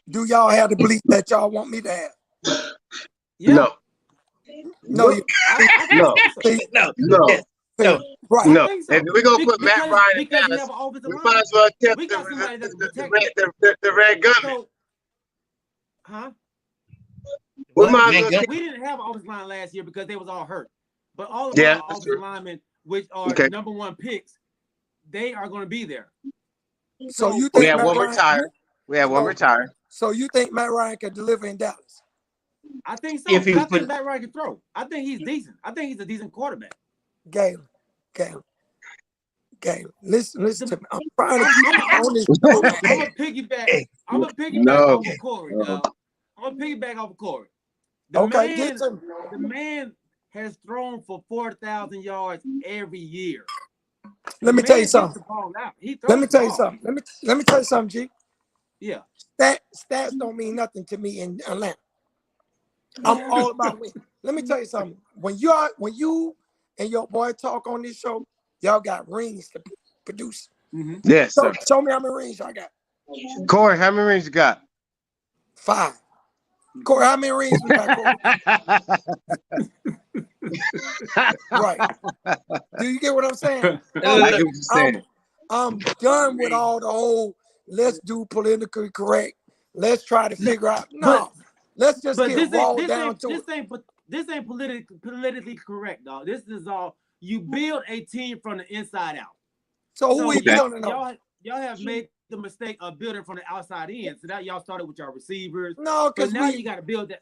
Speaker 4: do y'all have the belief that y'all want me to have?
Speaker 1: Yeah.
Speaker 3: No.
Speaker 2: No. Right.
Speaker 3: No. If we're gonna put Matt Ryan in Dallas, we might as well keep the red gunman.
Speaker 1: Huh?
Speaker 2: We
Speaker 1: didn't have an offensive line last year because they was all hurt. But all of our offensive linemen, which are number 1 picks, they are going to be there.
Speaker 4: So you think
Speaker 3: we have one retired? We have one retired.
Speaker 4: So you think Matt Ryan can deliver in Dallas?
Speaker 1: I think so. I think Matt Ryan can throw. I think he's decent. I think he's a decent quarterback.
Speaker 4: Galen. Listen to me. I'm trying to keep on this.
Speaker 1: I'm gonna piggyback off of Corey, dog. I'm gonna piggyback off of Corey. The man has thrown for 4,000 yards every year.
Speaker 4: Let me tell you something. Let me tell you something, G.
Speaker 1: Yeah.
Speaker 4: Stats don't mean nothing to me in Atlanta. I'm all about win. Let me tell you something. When you and your boy talk on this show, y'all got rings to produce.
Speaker 1: Mm-hmm.
Speaker 3: Yes.
Speaker 4: So show me how many rings y'all got.
Speaker 3: Corey, how many rings you got?
Speaker 4: 5. Corey, how many rings we got, Corey? Right. Do you get what I'm saying? I'm done with all the whole let's do politically correct. Let's try to figure out. No. let's just
Speaker 1: But
Speaker 4: get raw down to it.
Speaker 1: This ain't politically correct, dog. This is all you build a team from the inside out.
Speaker 4: So who we building on?
Speaker 1: Y'all have made the mistake of building from the outside in. So that y'all started with your receivers.
Speaker 4: No, because
Speaker 1: now you got to build that.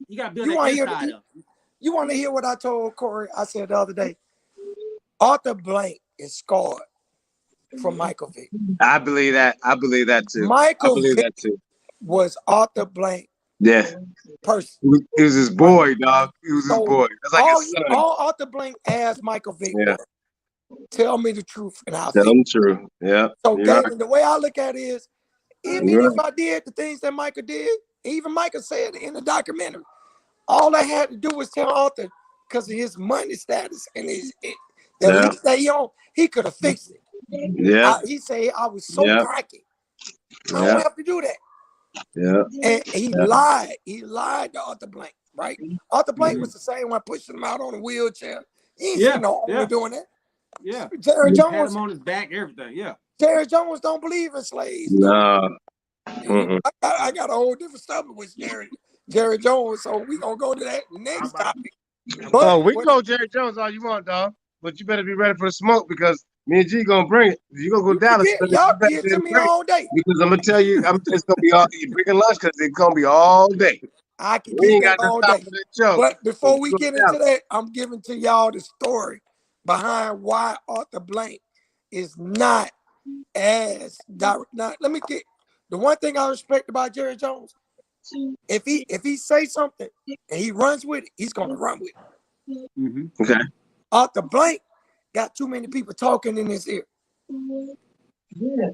Speaker 1: You got to build that inside up.
Speaker 4: You want to hear what I told Corey? I said the other day, Arthur Blank is scarred from Michael Vick.
Speaker 3: I believe that. I believe that too.
Speaker 4: Michael Vick was Arthur Blank.
Speaker 3: Yeah.
Speaker 4: Person.
Speaker 3: He was his boy, dog. He was his boy. That's like his son.
Speaker 4: All Arthur Blank asked Michael Vick was, tell me the truth and I'll
Speaker 3: tell him the truth. Yeah.
Speaker 4: So Gavin, the way I look at it is, even if I did the things that Michael did, even Michael said in the documentary, all I had to do was tell Arthur because of his money status and lease that he owned, he could have fixed it.
Speaker 3: Yeah.
Speaker 4: He said I was so cocky. I don't have to do that.
Speaker 3: Yeah.
Speaker 4: And he lied. He lied to Arthur Blank, right? Arthur Blank was the same one pushing him out on a wheelchair. He ain't seen no owner doing that.
Speaker 1: Yeah.
Speaker 4: Jerry Jones
Speaker 1: had him on his back, everything. Yeah.
Speaker 4: Jerry Jones don't believe in slaves.
Speaker 3: No.
Speaker 4: I got a whole different stuff with Jerry Jones, so we gonna go to that next topic.
Speaker 3: But we can go Jerry Jones all you want, dog. But you better be ready for the smoke because me and G gonna bring it. You gonna go Dallas?
Speaker 4: Y'all get to me all day.
Speaker 3: Because I'm gonna tell you, it's gonna be all you bringing lunch because it's gonna be all day.
Speaker 4: I can get that all day. But before we get into that, I'm giving to y'all the story behind why Arthur Blank is not as direct. Now, let me get the one thing I respect about Jerry Jones. If he say something and he runs with it, he's gonna run with it.
Speaker 1: Mm-hmm.
Speaker 3: Okay.
Speaker 4: Arthur Blank got too many people talking in his ear.
Speaker 2: Yeah.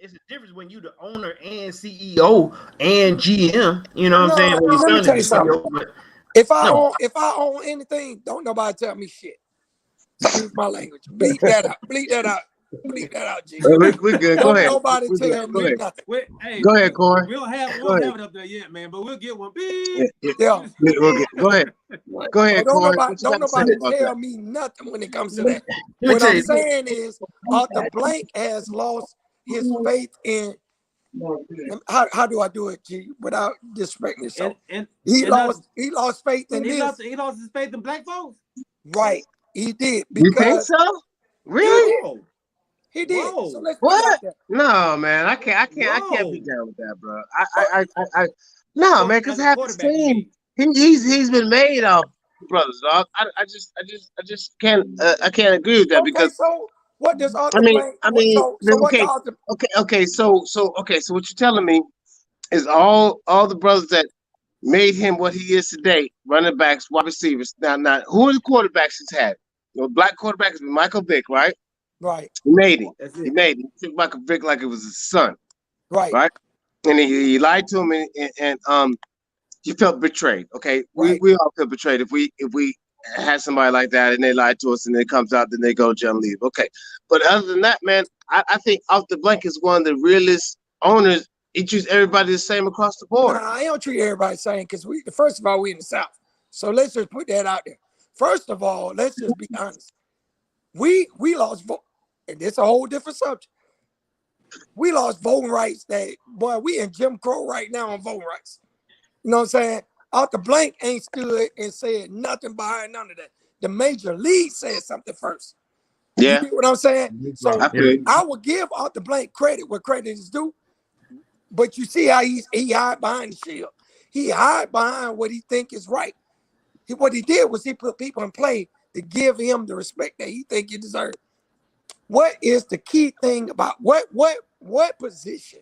Speaker 2: It's a difference when you the owner and CEO and GM. You know what I'm saying?
Speaker 4: Let me tell you something. If I own anything, don't nobody tell me shit. Excuse my language. Bleep that out. Bleep that out. Bleep that out, G.
Speaker 3: We're good. Go ahead.
Speaker 4: Nobody tell me nothing.
Speaker 3: Go ahead, Corey.
Speaker 1: We don't have it up there yet, man, but we'll get one. Beep.
Speaker 4: Yeah.
Speaker 3: Go ahead. Go ahead, Corey.
Speaker 4: Don't nobody tell me nothing when it comes to that. What I'm saying is Arthur Blank has lost his faith in how do I do it, G, without disrespecting yourself? He lost faith in this.
Speaker 1: He lost his faith in black folks.
Speaker 4: Right. He did.
Speaker 3: You think so? Really?
Speaker 4: He did. So let's
Speaker 3: what? No, man. I can't be down with that, bro. No, man, because half the team, he's been made of brothers, dog. I just can't I can't agree with that because
Speaker 4: so what does Arthur
Speaker 3: okay, so what you're telling me is all the brothers that made him what he is today, running backs, wide receivers. Now who are the quarterbacks he's had? Black quarterbacks, Michael Vick, right?
Speaker 4: Right.
Speaker 3: He made him. He made him. He took Michael Vick like it was his son.
Speaker 4: Right.
Speaker 3: Right. And he lied to him and he felt betrayed. Okay.
Speaker 4: Right.
Speaker 3: We all feel betrayed if we had somebody like that and they lied to us and it comes out, then they go jump leave. Okay. But other than that, man, I think Arthur Blank is one of the realest owners. He treats everybody the same across the board.
Speaker 4: Nah, I don't treat everybody the same because first of all, we in the South. So let's just put that out there. First of all, let's just be honest. We lost vote, and it's a whole different subject. We lost voting rights. We in Jim Crow right now on voting rights. You know what I'm saying? Arthur Blank ain't stood and said nothing behind none of that. The major league said something first.
Speaker 3: Yeah.
Speaker 4: You get what I'm saying? So I will give Arthur Blank credit where credit is due. But you see how he hide behind the shield. He hide behind what he think is right. What he did was he put people in play to give him the respect that he think he deserved. What is the key thing about what position?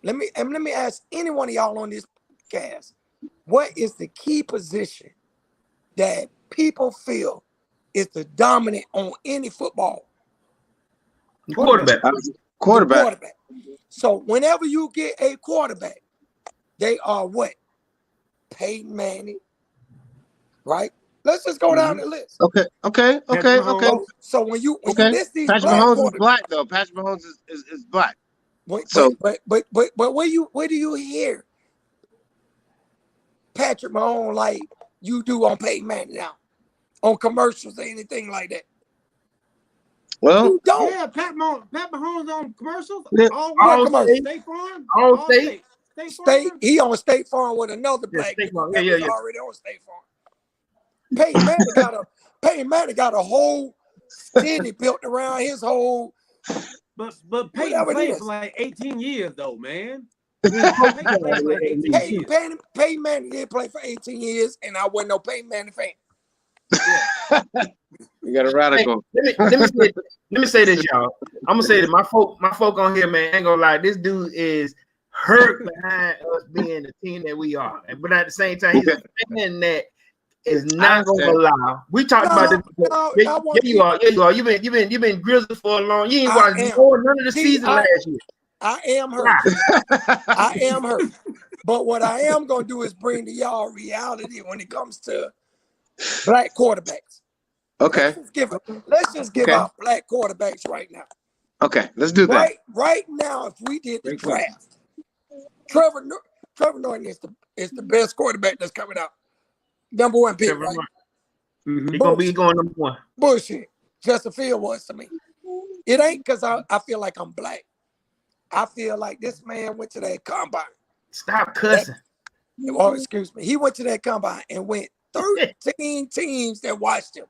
Speaker 4: Let me ask any one of y'all on this cast. What is the key position that people feel is the dominant on any football?
Speaker 3: Quarterback.
Speaker 4: So whenever you get a quarterback, they are what? Peyton Manning, right? Let's just go down the list.
Speaker 3: Okay.
Speaker 4: So when you list these
Speaker 3: Patrick Mahomes is black though. Patrick Mahomes is black.
Speaker 4: But where do you hear Patrick Mahomes like you do on Peyton Manning now, on commercials or anything like that?
Speaker 3: Well,
Speaker 4: you don't.
Speaker 1: Yeah, Pat Mahomes on commercials.
Speaker 3: Yeah,
Speaker 1: All
Speaker 3: State
Speaker 1: Farm.
Speaker 3: All State.
Speaker 4: He on State Farm with another black dude that was already on State Farm. Peyton Manning got a whole city built around his whole.
Speaker 1: But Peyton played for like 18 years though, man. Peyton
Speaker 4: Manning did play for 18 years, and I wasn't no Peyton Manning fan.
Speaker 3: Yeah. You got a radical.
Speaker 2: Hey, let me say this, y'all. I'm gonna say that my folk on here, man, ain't gonna lie. This dude is hurt behind us being the team that we are, but at the same time, he's a fan that is not gonna allow. We talked about this. You are. You've been Grizzly for a long. You ain't watched none of the season last year.
Speaker 4: I am hurt. I am hurt. But what I am gonna do is bring to y'all reality when it comes to black quarterbacks.
Speaker 3: Okay.
Speaker 4: Let's just give out black quarterbacks right now.
Speaker 3: Okay, let's do that.
Speaker 4: Right now, if we did the draft, Trevor Norton is the best quarterback that's coming out. Number one pick, right?
Speaker 2: He's gonna be going number one.
Speaker 4: Bullshit. Justin Fields was to me. It ain't because I feel like I'm black. I feel like this man went to that combine.
Speaker 2: Stop cussing.
Speaker 4: Oh, excuse me. He went to that combine and went 13 teams that watched him.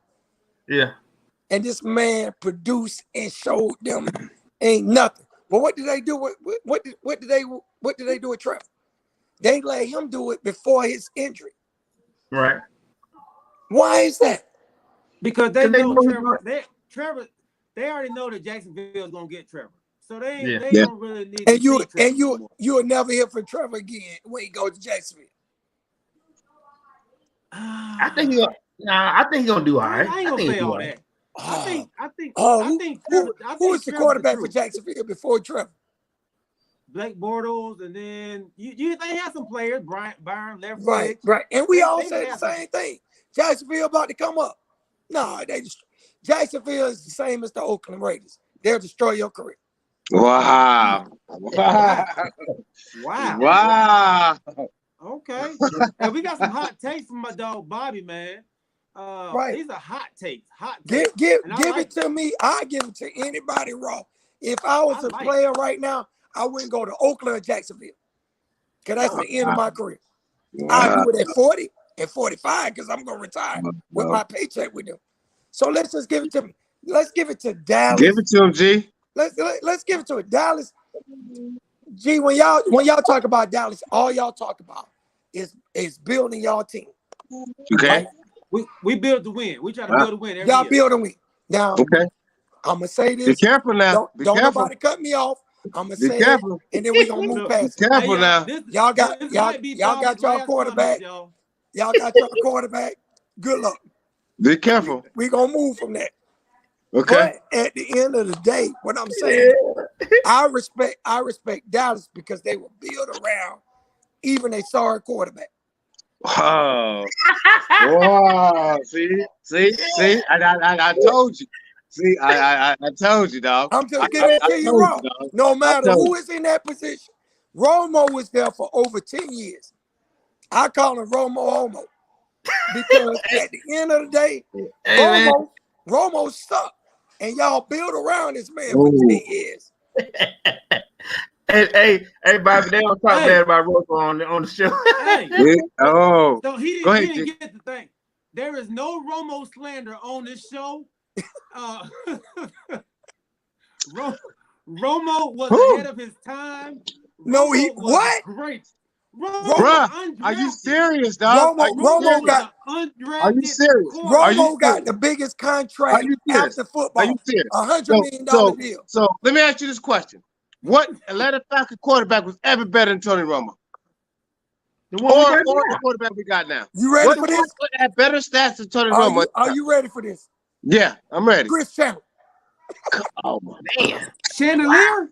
Speaker 2: Yeah.
Speaker 4: And this man produced and showed them ain't nothing. But what did they do? What did they do with Trevor? They let him do it before his injury.
Speaker 2: Right.
Speaker 4: Why is that?
Speaker 1: Because they know Trevor. They already know that Jacksonville is gonna get Trevor, so they don't really need.
Speaker 4: And you will never hear from Trevor again when he goes to Jacksonville.
Speaker 2: I think he's gonna do all right.
Speaker 1: I ain't gonna say all that. I think.
Speaker 4: Who was the quarterback for Jacksonville before Trevor?
Speaker 1: Blake Bortles, and then they have some players, Byron, left,
Speaker 4: right. And we all say the same thing. Jacksonville about to come up. No, Jacksonville is the same as the Oakland Raiders. They'll destroy your career.
Speaker 3: Wow.
Speaker 1: Okay. And we got some hot takes from my dog Bobby, man.
Speaker 4: Right.
Speaker 1: These are hot takes.
Speaker 4: Give it to me. I give it to anybody raw. If I was a player right now, I wouldn't go to Oakland or Jacksonville. Because that's the end of my career. I'll do it at 40, at 45, because I'm going to retire with my paycheck with them. So let's just give it to me. Let's give it to Dallas.
Speaker 3: Give it to him, G.
Speaker 4: Let's give it to it. Dallas. G, when y'all talk about Dallas, all y'all talk about is building y'all team.
Speaker 3: Okay.
Speaker 1: Right? We build to win. We try to build to win every
Speaker 4: y'all
Speaker 1: year.
Speaker 4: Build to win. Now,
Speaker 3: okay.
Speaker 4: I'm going to say this.
Speaker 3: Be careful now.
Speaker 4: Don't nobody cut me off. I'm going to say it, and then we're going to move past
Speaker 3: it. Be careful now.
Speaker 4: Y'all got y'all quarterback. Y'all got y'all quarterback. Good luck.
Speaker 3: Be careful.
Speaker 4: We're going to move from that.
Speaker 3: Okay.
Speaker 4: But at the end of the day, what I'm saying, I respect Dallas because they will build around even a sorry quarterback.
Speaker 3: Oh. Wow. See? I told you. See, I told you, dog.
Speaker 4: I'm just giving it to you wrong. No matter who is in that position. Romo was there for over 10 years. I call him Romo Homo. Because at the end of the day, Romo sucked. And y'all build around this man for 10 years.
Speaker 2: Hey, Bobby, they don't talk bad about Romo on the show.
Speaker 1: So he didn't get the thing. There is no Romo slander on this show. Romo was ahead of his time.
Speaker 4: No, he what?
Speaker 1: Great.
Speaker 3: Bruh, are you serious, dog?
Speaker 4: Romo got.
Speaker 3: Are you serious?
Speaker 4: Romo got the biggest contract after football.
Speaker 3: Are you serious?
Speaker 4: $100 million deal.
Speaker 3: So let me ask you this question: what Atlanta Falcons quarterback was ever better than Tony Romo? The quarterback we got now.
Speaker 4: You ready for this?
Speaker 3: What had better stats than Tony Romo?
Speaker 4: Are you ready for this?
Speaker 3: Yeah, I'm ready.
Speaker 4: Chris Chandler.
Speaker 3: Oh man,
Speaker 1: Chandelier.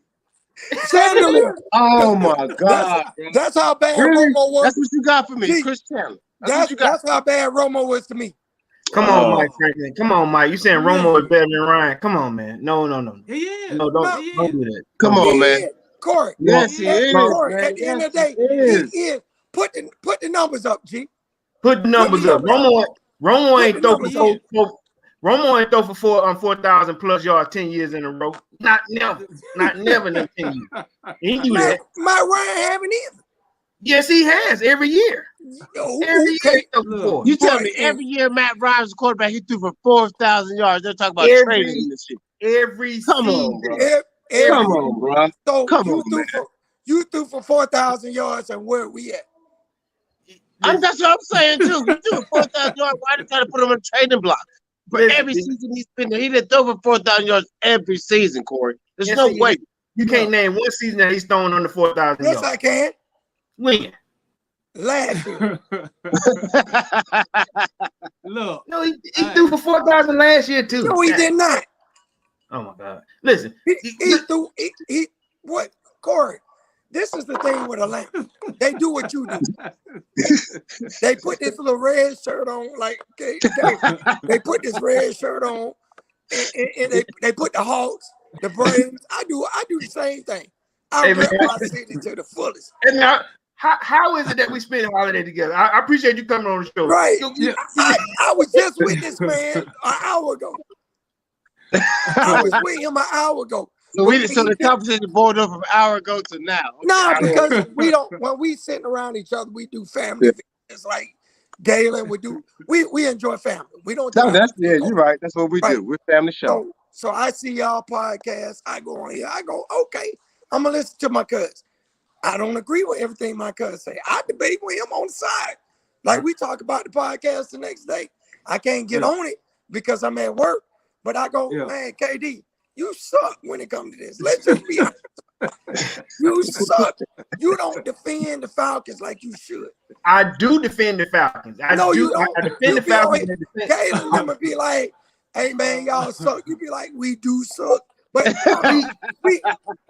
Speaker 3: Oh my God.
Speaker 4: That's how bad Romo was.
Speaker 3: That's what you got for me, Chris Chandler.
Speaker 4: That's how bad Romo was to me.
Speaker 2: Come on, Mike Franklin. Come on, Mike. You saying Romo is better than Ryan? Come on, man. No.
Speaker 1: He is.
Speaker 2: No, don't do that.
Speaker 3: Come on, man.
Speaker 4: Corey.
Speaker 3: Yes, he is.
Speaker 4: Corey, at the end of the day, he is. Put the numbers up, G.
Speaker 2: Put the numbers up. Romo ain't throw for Romo ain't throw for 4,000 plus yards 10 years in a row. Not never in 10 years. He do that.
Speaker 4: Matt Ryan haven't either.
Speaker 5: Yes, he has every year. Every year.
Speaker 1: Look,
Speaker 3: You tell me every year Matt Ryan was quarterback, he threw for 4,000 yards. They're talking about trading him this shit.
Speaker 5: Every
Speaker 3: Come
Speaker 5: season.
Speaker 3: on, bro.
Speaker 5: Every
Speaker 3: Come on, bro.
Speaker 4: So
Speaker 3: Come on, man.
Speaker 4: you threw for 4,000 yards, and where we at?
Speaker 3: That's what I'm saying too. He threw for 4,000 yards. Why they try to put him on a trading block? But every season he's been there, he didn't throw for 4,000 yards every season, Corey. There's no way.
Speaker 5: You can't name one season that he's throwing under 4,000 yards.
Speaker 4: Yes, I can.
Speaker 5: When?
Speaker 4: Last year.
Speaker 1: Look.
Speaker 5: No, he threw for 4,000 last year too.
Speaker 4: No, he did not.
Speaker 5: Oh my God! Listen,
Speaker 4: he what, Corey? This is the thing with Atlanta. They do what you do. They put this little red shirt on, like they put this red shirt on, and they put the Hawks, the Braves. I do the same thing. I rep my city to the fullest.
Speaker 5: And now, how is it that we spend a holiday together? I appreciate you coming on the show.
Speaker 4: Right. I was just with this man an hour ago. I was with him an hour ago.
Speaker 3: So the conversation boiled up from an hour ago to now.
Speaker 4: No, because we don't. When we sitting around each other, we do family. It's like Galen would do. We enjoy family. We don't.
Speaker 3: You're right. That's what we do. We're family show.
Speaker 4: So I see y'all podcast. I go on here. I go, okay. I'm gonna listen to my cousin. I don't agree with everything my cousin say. I debate with him on the side. Like we talk about the podcast the next day. I can't get on it because I'm at work. But I go, man, KD, you suck when it comes to this. Let's just be honest. You suck. You don't defend the Falcons like you should.
Speaker 5: I do defend the Falcons.
Speaker 4: You don't. I defend the Falcons. Galen never be like, hey man, y'all suck. You be like, we do suck. But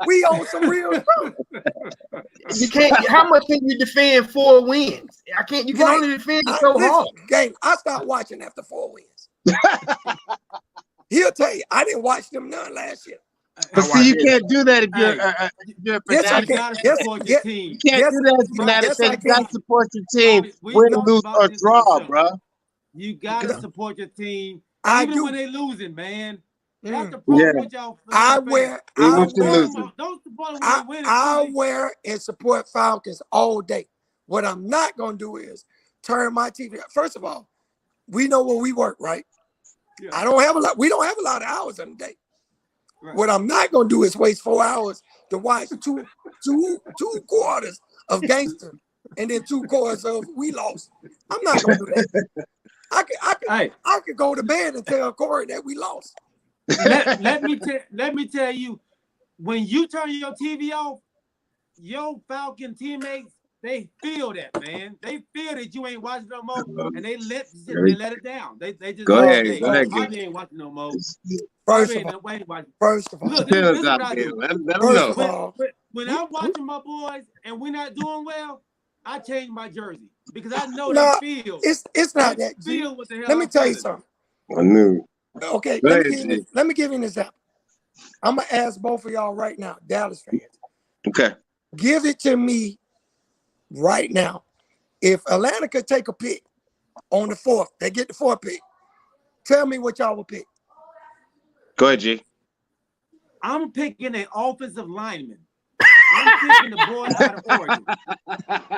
Speaker 4: we on some real stuff.
Speaker 5: You can't. How much can you defend 4 wins? I can't. You can only defend it so hard.
Speaker 4: Game. I stopped watching after 4 wins. He'll tell you, I didn't watch them none last year.
Speaker 3: But see, you can't do that if you're a fanatic.
Speaker 1: You gotta support your team.
Speaker 3: You can't do that as a fanatic. You gotta support your team. Win, lose, or draw, bro.
Speaker 1: You gotta support your team,
Speaker 4: even
Speaker 1: when they losing, man.
Speaker 4: I wear and support Falcons all day. What I'm not gonna do is turn my TV. First of all, we know where we work, right? Yeah. We don't have a lot of hours in the day. Right. What I'm not gonna do is waste 4 hours to watch two quarters of gangster and then 2 quarters of we lost. I'm not gonna do that. I could go to bed and tell Corey that we lost.
Speaker 1: let me tell you, when you turn your TV off, your Falcon teammates, they feel that, man. They feel that you ain't watching no more, and they let it down. They just
Speaker 3: go ahead.
Speaker 1: I ain't watching no more.
Speaker 4: First of all,
Speaker 1: look, this is what I do. When I'm watching my boys and we're not doing well, I change my jersey because I know they feel.
Speaker 4: It's not that.
Speaker 1: Feel what the hell.
Speaker 4: Let me tell you something.
Speaker 3: I knew.
Speaker 4: Okay, let me give you an example. I'm gonna ask both of y'all right now, Dallas fans.
Speaker 3: Okay.
Speaker 4: Give it to me right now. If Atlanta could take a pick on the 4th, they get the 4th pick. Tell me what y'all would pick.
Speaker 3: Go ahead, G.
Speaker 1: I'm picking an offensive lineman. I'm picking the boy out of Oregon.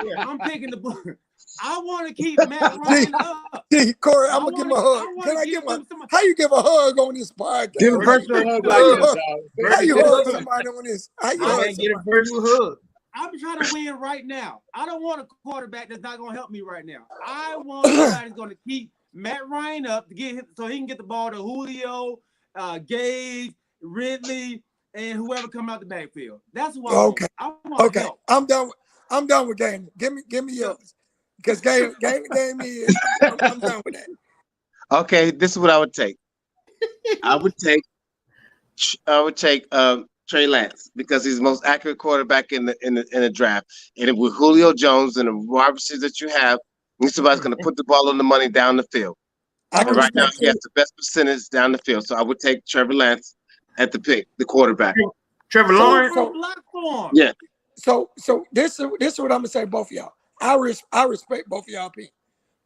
Speaker 1: Yeah, I'm picking the boy. I want to keep Matt Ryan up.
Speaker 4: Corey, I'm gonna give him a hug. Can I give him? How you give a hug on this podcast?
Speaker 3: Give a virtual hug like this.
Speaker 4: How you hug somebody on this? How you hug?
Speaker 5: Get a virtual hug.
Speaker 1: I'm trying to win right now. I don't want a quarterback that's not gonna help me right now. I want somebody that's gonna keep Matt Ryan up to get him so he can get the ball to Julio, Gage, Ridley, and whoever come out the backfield. That's what I want.
Speaker 4: Help. I'm done with Game. Give me yours. Because game is I'm done with that.
Speaker 3: Okay, this is what I would take. I would take Trey Lance because he's the most accurate quarterback in the draft. And with Julio Jones and the wide receivers that you have, somebody's going to put the ball on the money down the field. And right now, he has the best percentage down the field. So I would take Trevor Lance at the pick, the quarterback.
Speaker 5: Trevor Lawrence.
Speaker 3: Yeah.
Speaker 4: So this is what I'm gonna say, both of y'all. I respect both of y'all opinion.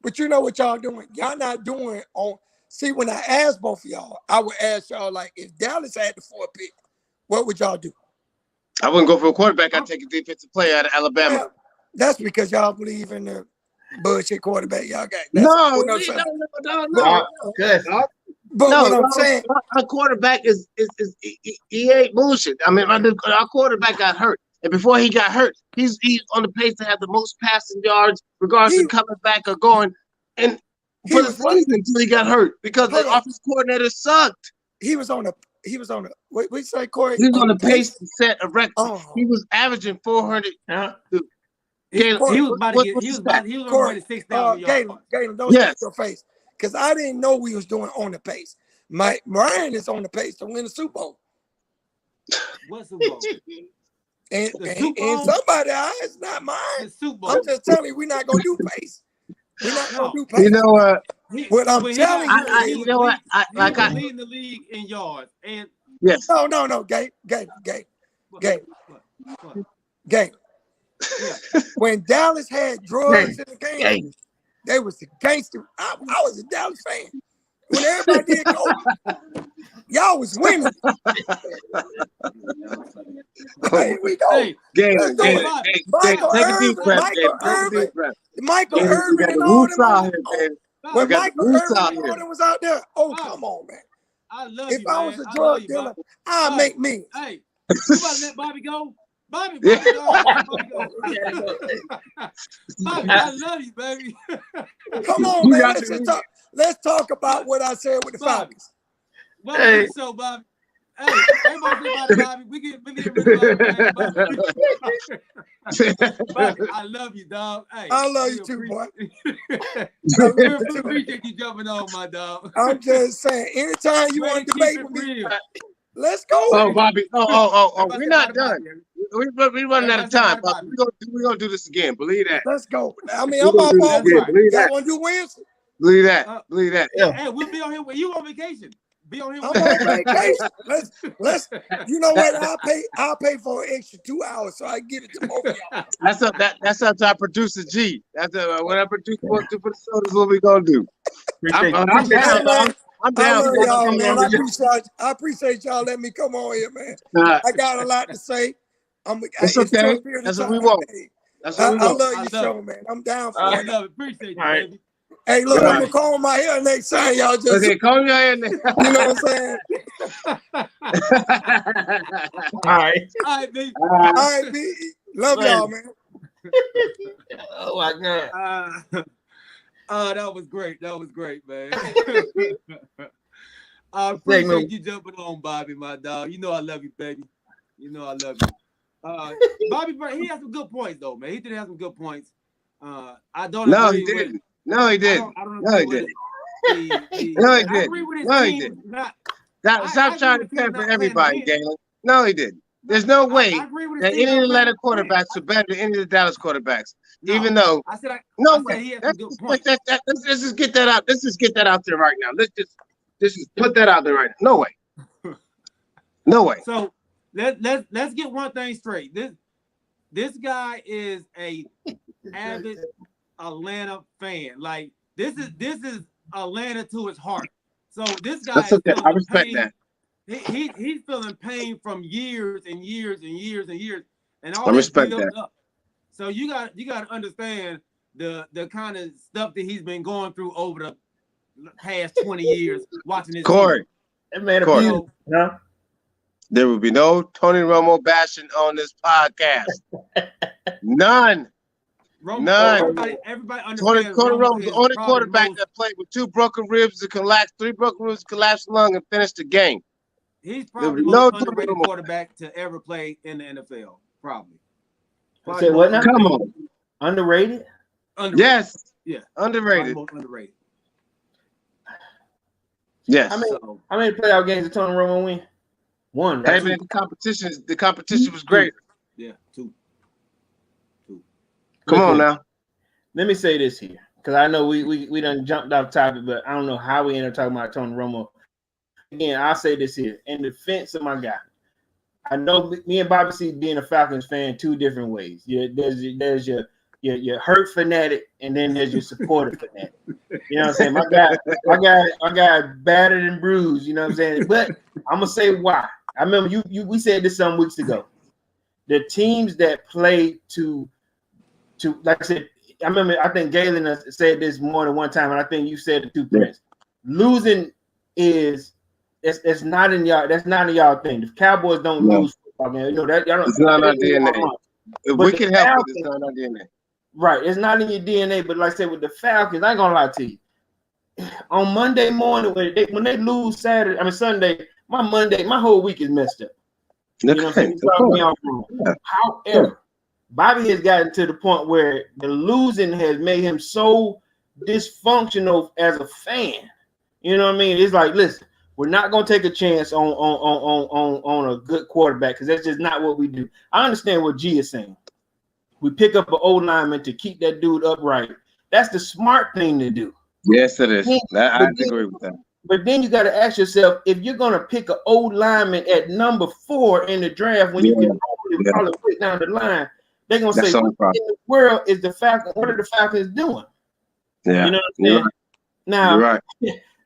Speaker 4: But you know what y'all doing? Y'all not doing on. See, when I ask both of y'all, I would ask y'all, like, if Dallas had the 4th pick, what would y'all do?
Speaker 3: I wouldn't go for a quarterback. I'd take a defensive player out of Alabama.
Speaker 4: That's because y'all believe in the bullshit quarterback y'all got. That's
Speaker 3: No,
Speaker 4: what I'm
Speaker 3: we
Speaker 4: saying.
Speaker 3: no.
Speaker 5: Good.
Speaker 4: But
Speaker 3: No,
Speaker 4: what I'm saying,
Speaker 3: our quarterback is he ain't bullshit. I mean, our quarterback got hurt, and before he got hurt, he's on the pace to have the most passing yards, regardless of coming back or going, and for the season until he got hurt because the offensive coordinator sucked.
Speaker 4: he was on a what you say, Corey?
Speaker 3: He was on the pace to set a record.
Speaker 4: Oh.
Speaker 3: He was averaging 400.
Speaker 1: He was about to get. He was on the way to 6,000 yards.
Speaker 4: Galen, don't stick your face, because I didn't know we was doing on the pace. Ryan is on the pace to win the Super Bowl.
Speaker 1: What Super Bowl?
Speaker 4: And
Speaker 1: Super Bowl?
Speaker 4: somebody's eyes, not mine.
Speaker 1: The Super Bowl.
Speaker 4: I'm just telling you, we're not gonna do pace. We're not gonna do pace.
Speaker 3: You know what?
Speaker 4: What I'm telling you,
Speaker 1: he was leading the league in yards. And
Speaker 3: yes.
Speaker 4: No, Gay.
Speaker 1: Yeah.
Speaker 4: When Dallas had drugs in the game, they was the gangster. I was a Dallas fan. When everybody did go, y'all was winning. Here we go. Michael Irvin and all them. When Michael Irvin was out there, come on, man.
Speaker 1: I love
Speaker 4: if
Speaker 1: you,
Speaker 4: I was a drug dealer, I'd make me.
Speaker 1: Hey, you about to let Bobby go? Bobby, go. Bobby, I love you, baby.
Speaker 4: Come on, man. Let's talk about what I said with the Falcons.
Speaker 1: Welcome to the show, Bobby. Hey, everybody say Bobby. We get rid of Bobby. Bobby, I love you, dog. Hey,
Speaker 4: I love you too, boy.
Speaker 1: We appreciate you jumping on, my dog.
Speaker 4: I'm just saying, anytime you want to debate with me, let's go.
Speaker 3: Oh, Bobby. Oh, we're not done. We're running out of time, Bobby. We're gonna do this again. Believe that.
Speaker 4: Let's go. I mean, I'm off all week. Y'all want to do Wednesday?
Speaker 3: Believe that. Believe that.
Speaker 1: Yeah. Hey, we'll be on here with you on vacation. Be on here.
Speaker 4: I'm on vacation. Let's. You know what? I'll pay for an extra 2 hours so I can get it to both of y'all.
Speaker 3: That's up to our producer G. That's what our producer wants to put the show. This is what we gonna do. I'm down. I'm down.
Speaker 4: I love y'all, man. I appreciate y'all letting me come on here, man. I got a lot to say.
Speaker 3: It's okay. That's what we want. That's what we want.
Speaker 4: I love your show, man. I'm down for it.
Speaker 1: I love it. Appreciate you, baby.
Speaker 4: Hey, look, I'm gonna comb my hair next time, y'all. Just
Speaker 3: comb your hair next.
Speaker 4: You know what I'm saying?
Speaker 3: All right,
Speaker 1: B.
Speaker 4: All right, B. Love y'all, man.
Speaker 5: Oh my God.
Speaker 1: That was great. That was great, man. I appreciate you jumping on, Bobby, my dog. You know I love you, baby. You know I love you. Bobby, he has some good points, though, man. He did have some good points. I don't agree with it.
Speaker 3: No, he didn't. No, he didn't. No, he didn't. No, he didn't. Stop trying to pamper everybody, Galen. No, he didn't. There's no way that any of the Atlanta quarterbacks are better than any of the Dallas quarterbacks. No, even though no way. Let's just get that out. Let's just get that out there right now. Let's just put that out there right now. No way. No way.
Speaker 1: So let's get one thing straight. This guy is a avid Atlanta fan. Like this is Atlanta to his heart. So this guy
Speaker 3: That's okay. I respect that.
Speaker 1: He's feeling pain from years and years and years and years, and all
Speaker 3: I respect
Speaker 1: built
Speaker 3: that.
Speaker 1: up. So you got to understand the kind of stuff that he's been going through over the past 20 years watching this.
Speaker 3: Corey,
Speaker 5: Corey.
Speaker 3: There will be no Tony Romo bashing on this podcast. None. None.
Speaker 1: Everybody understands.
Speaker 3: Tony Romo, the only quarterback that played with 2 broken ribs, 3 broken ribs, collapsed lung, and finished the game.
Speaker 1: He's probably the most underrated quarterback to ever play in the NFL. Probably.
Speaker 5: Say what now?
Speaker 3: Come on.
Speaker 5: Underrated?
Speaker 3: Yes.
Speaker 1: Yeah.
Speaker 3: Underrated.
Speaker 1: Most underrated.
Speaker 3: Yes.
Speaker 5: How many playoff games did Tony Romo win? 1.
Speaker 3: Hey, man, the competition was great.
Speaker 1: Yeah, 2.
Speaker 3: Come on now.
Speaker 5: Let me say this here, because I know we done jumped off topic, but I don't know how we ended up talking about Tony Romo. Again, I'll say this here in defense of my guy. I know me and Bobby see being a Falcons fan 2 different ways. There's your hurt fanatic, and then there's your supporter fanatic. You know what I'm saying? My guy battered and bruised. You know what I'm saying? But I'm gonna say why. I remember we said this some weeks ago. The teams that play to to, like I said, I remember, I think Galen said this more than one time, and I think you said it too, Prince. Losing is it's not in y'all. That's not in y'all thing. The Cowboys don't lose football, man. You know that. Y'all don't,
Speaker 3: it's not our DNA. If we can help it, it's not our DNA.
Speaker 5: Right, it's not in your DNA. But like I said, with the Falcons, I ain't gonna lie to you. On Monday morning, when they lose Sunday, my whole week is messed up. You know what I'm saying? However, Bobby has gotten to the point where the losing has made him so dysfunctional as a fan. You know what I mean? It's like, listen, we're not gonna take a chance on a good quarterback because that's just not what we do. I understand what G is saying. We pick up an old lineman to keep that dude upright. That's the smart thing to do.
Speaker 3: Yes, it is. I agree with that.
Speaker 5: But then you got to ask yourself, if you're gonna pick an old lineman at number 4 in the draft when you can probably put down the line, they're gonna say, what in the world is the Falcons? What are the Falcons doing?
Speaker 3: Yeah,
Speaker 5: you know what I'm saying?
Speaker 3: Right.
Speaker 5: Now,
Speaker 3: right.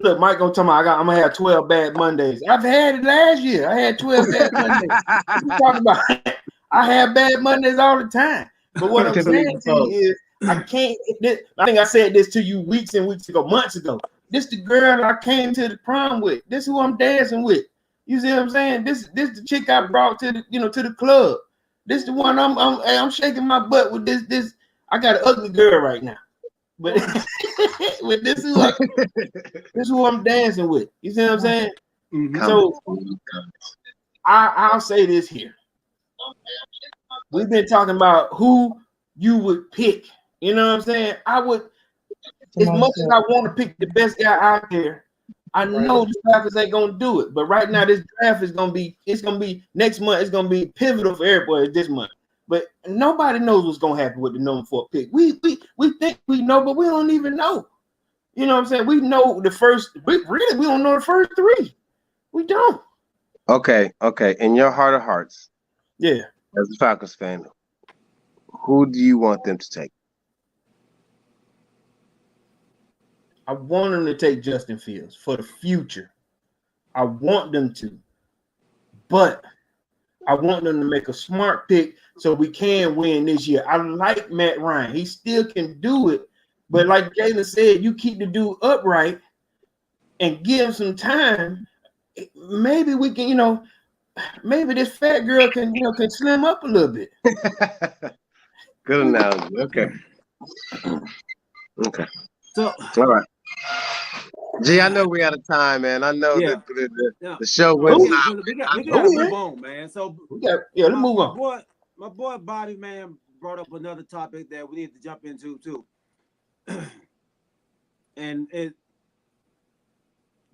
Speaker 5: Look, Mike gonna tell me I'm gonna have 12 bad Mondays. I've had it last year. I had 12 bad Mondays. What you talking about? I have bad Mondays all the time. But what I'm saying to you is, I can't. I think I said this to you weeks and weeks ago, months ago. This the girl I came to the prom with. This who I'm dancing with. You see what I'm saying? This the chick I brought to the club. This the one I'm shaking my butt with. This I got an ugly girl right now, but with this who I'm dancing with. You see what I'm saying? Mm-hmm. So I'll say this here. We've been talking about who you would pick. You know what I'm saying? I would, as much as I want to pick the best guy out there, I know the Falcons ain't gonna do it. But right now, this draft is gonna be next month. It's gonna be pivotal for everybody this month. But nobody knows what's gonna happen with the number 4 pick. We think we know, but we don't even know. You know what I'm saying? We know the first. We don't know the first 3. We don't.
Speaker 3: Okay. In your heart of hearts,
Speaker 5: yeah,
Speaker 3: as a Falcons fan, who do you want them to take?
Speaker 5: I want them to take Justin Fields for the future. I want them to, but I want them to make a smart pick so we can win this year. I like Matt Ryan. He still can do it, but like Jalen said, you keep the dude upright and give him some time. Maybe we can, maybe this fat girl can slim up a little bit.
Speaker 3: Good analogy. Okay.
Speaker 1: So,
Speaker 3: all right. Gee, I know we out of time, man. I know that the show went.
Speaker 1: We gotta move on, man. So
Speaker 5: let's move on.
Speaker 1: My boy Bobby, man, brought up another topic that we need to jump into too. And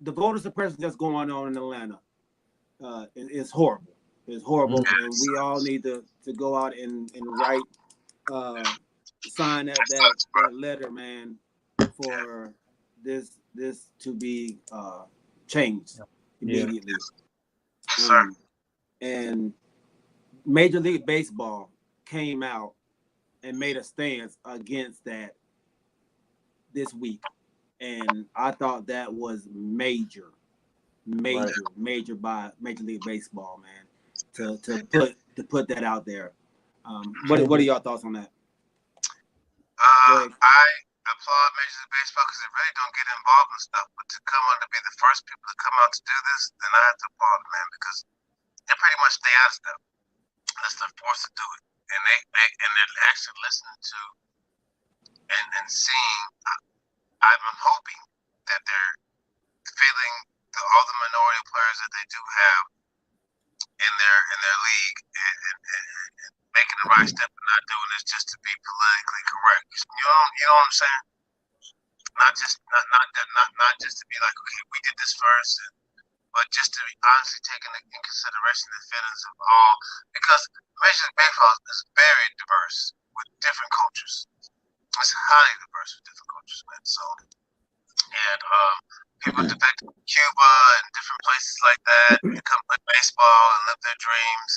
Speaker 1: the voter suppression that's going on in Atlanta is horrible. It's horrible, and we all need to go out and write, sign that letter, man, for this to be changed immediately. And Major League Baseball came out and made a stance against that this week, and I thought that was major by Major League Baseball, man, to put that out there. What are your thoughts on that?
Speaker 3: I applaud Major League Baseball because they really don't get involved in stuff, but to come out to be the first people to come out to do this, then I have to applaud them, man, because they pretty much stay out of stuff unless they're forced to do it, and they're actually listening to and seeing. I'm hoping that they're feeling all the minority players that they do have in their league and making the right step and not doing this just to be politically correct. You know what I'm saying? Not just to be like, okay, we did this first, but just to be honestly taking in consideration the feelings of all, because Major League Baseball is very diverse with different cultures. It's highly diverse with different cultures, man. So, and people defect from Cuba and different places like that, and come play baseball and live their dreams.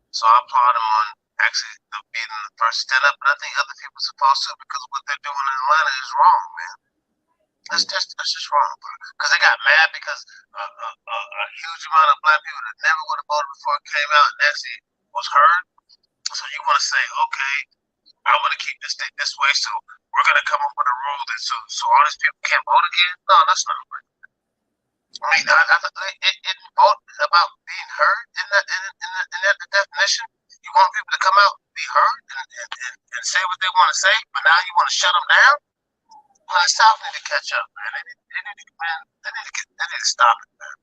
Speaker 3: So I applaud them on actually being the first stand up, and I think other people are supposed to, because what they're doing in Atlanta is wrong, man. That's just wrong, because they got mad because a huge amount of black people that never would have voted before it came out and actually was heard. So you want to say, okay, I want to keep this thing this way, so we're gonna come up with a rule that so all these people can't vote again. No, that's not right. I mean, it vote about being heard in that definition. You want people to come out, be heard, and say what they want to say, but now you want to shut them down. Well, the South need to catch up, man. They need to stop it, man.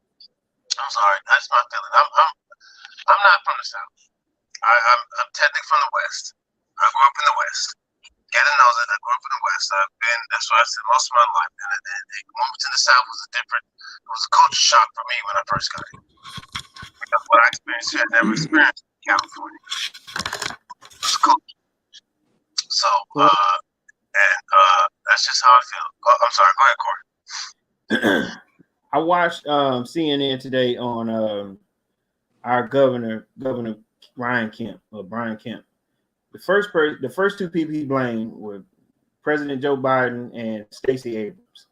Speaker 3: I'm sorry, that's my feeling. I'm not from the South. I'm technically from the West. I grew up in the West. Gannon knows it. I grew up in the West. That's why I said most of my life. And moving to the South was it was a culture shock for me when I first got here. Because what I experienced here, I never experienced in California. It's cool. So, that's just how I feel. I'm sorry. Go ahead, Corey.
Speaker 5: I watched CNN today on our Governor Brian Kemp. The first two people he blamed were President Joe Biden and Stacey Abrams.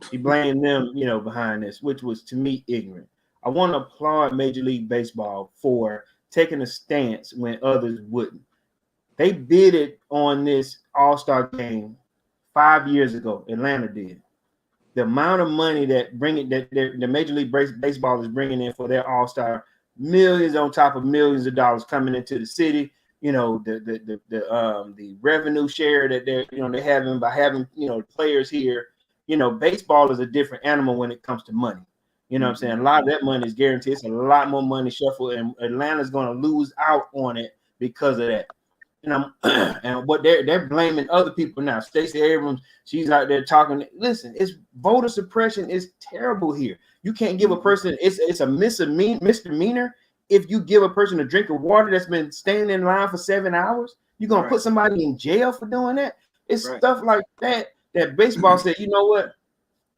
Speaker 5: He blamed them, behind this, which was to me ignorant. I want to applaud Major League Baseball for taking a stance when others wouldn't. They bidded on this All-Star game 5 years ago. Atlanta did. The amount of money that the Major League Baseball is bringing in for their All-Star, millions on top of millions of dollars coming into the city. The revenue share that they're having by having players here. Baseball is a different animal when it comes to money. You know what I'm saying? A lot of that money is guaranteed. It's a lot more money shuffled, and Atlanta's going to lose out on it because of that. And what they're blaming other people now. Stacey Abrams, she's out there talking. Listen, it's voter suppression is terrible here. You can't give a person it's a misdemeanor if you give a person a drink of water that's been standing in line for 7 hours. You're gonna put somebody in jail for doing that. It's stuff like that baseball said, you know what?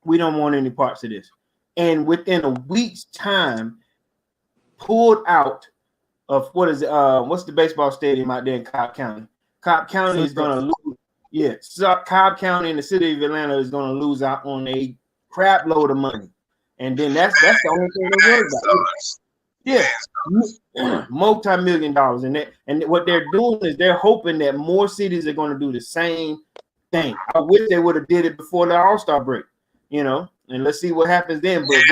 Speaker 5: We don't want any parts of this. And within a week's time, pulled out of what's the baseball stadium out there in Cobb County? Cobb County is going to lose. Yeah, so Cobb County in the city of Atlanta is going to lose out on a crap load of money, and then that's the only thing they're worried about. Yeah, multi-million dollars, and what they're doing is they're hoping that more cities are going to do the same thing. I wish they would have did it before the All-Star break, and let's see what happens then. But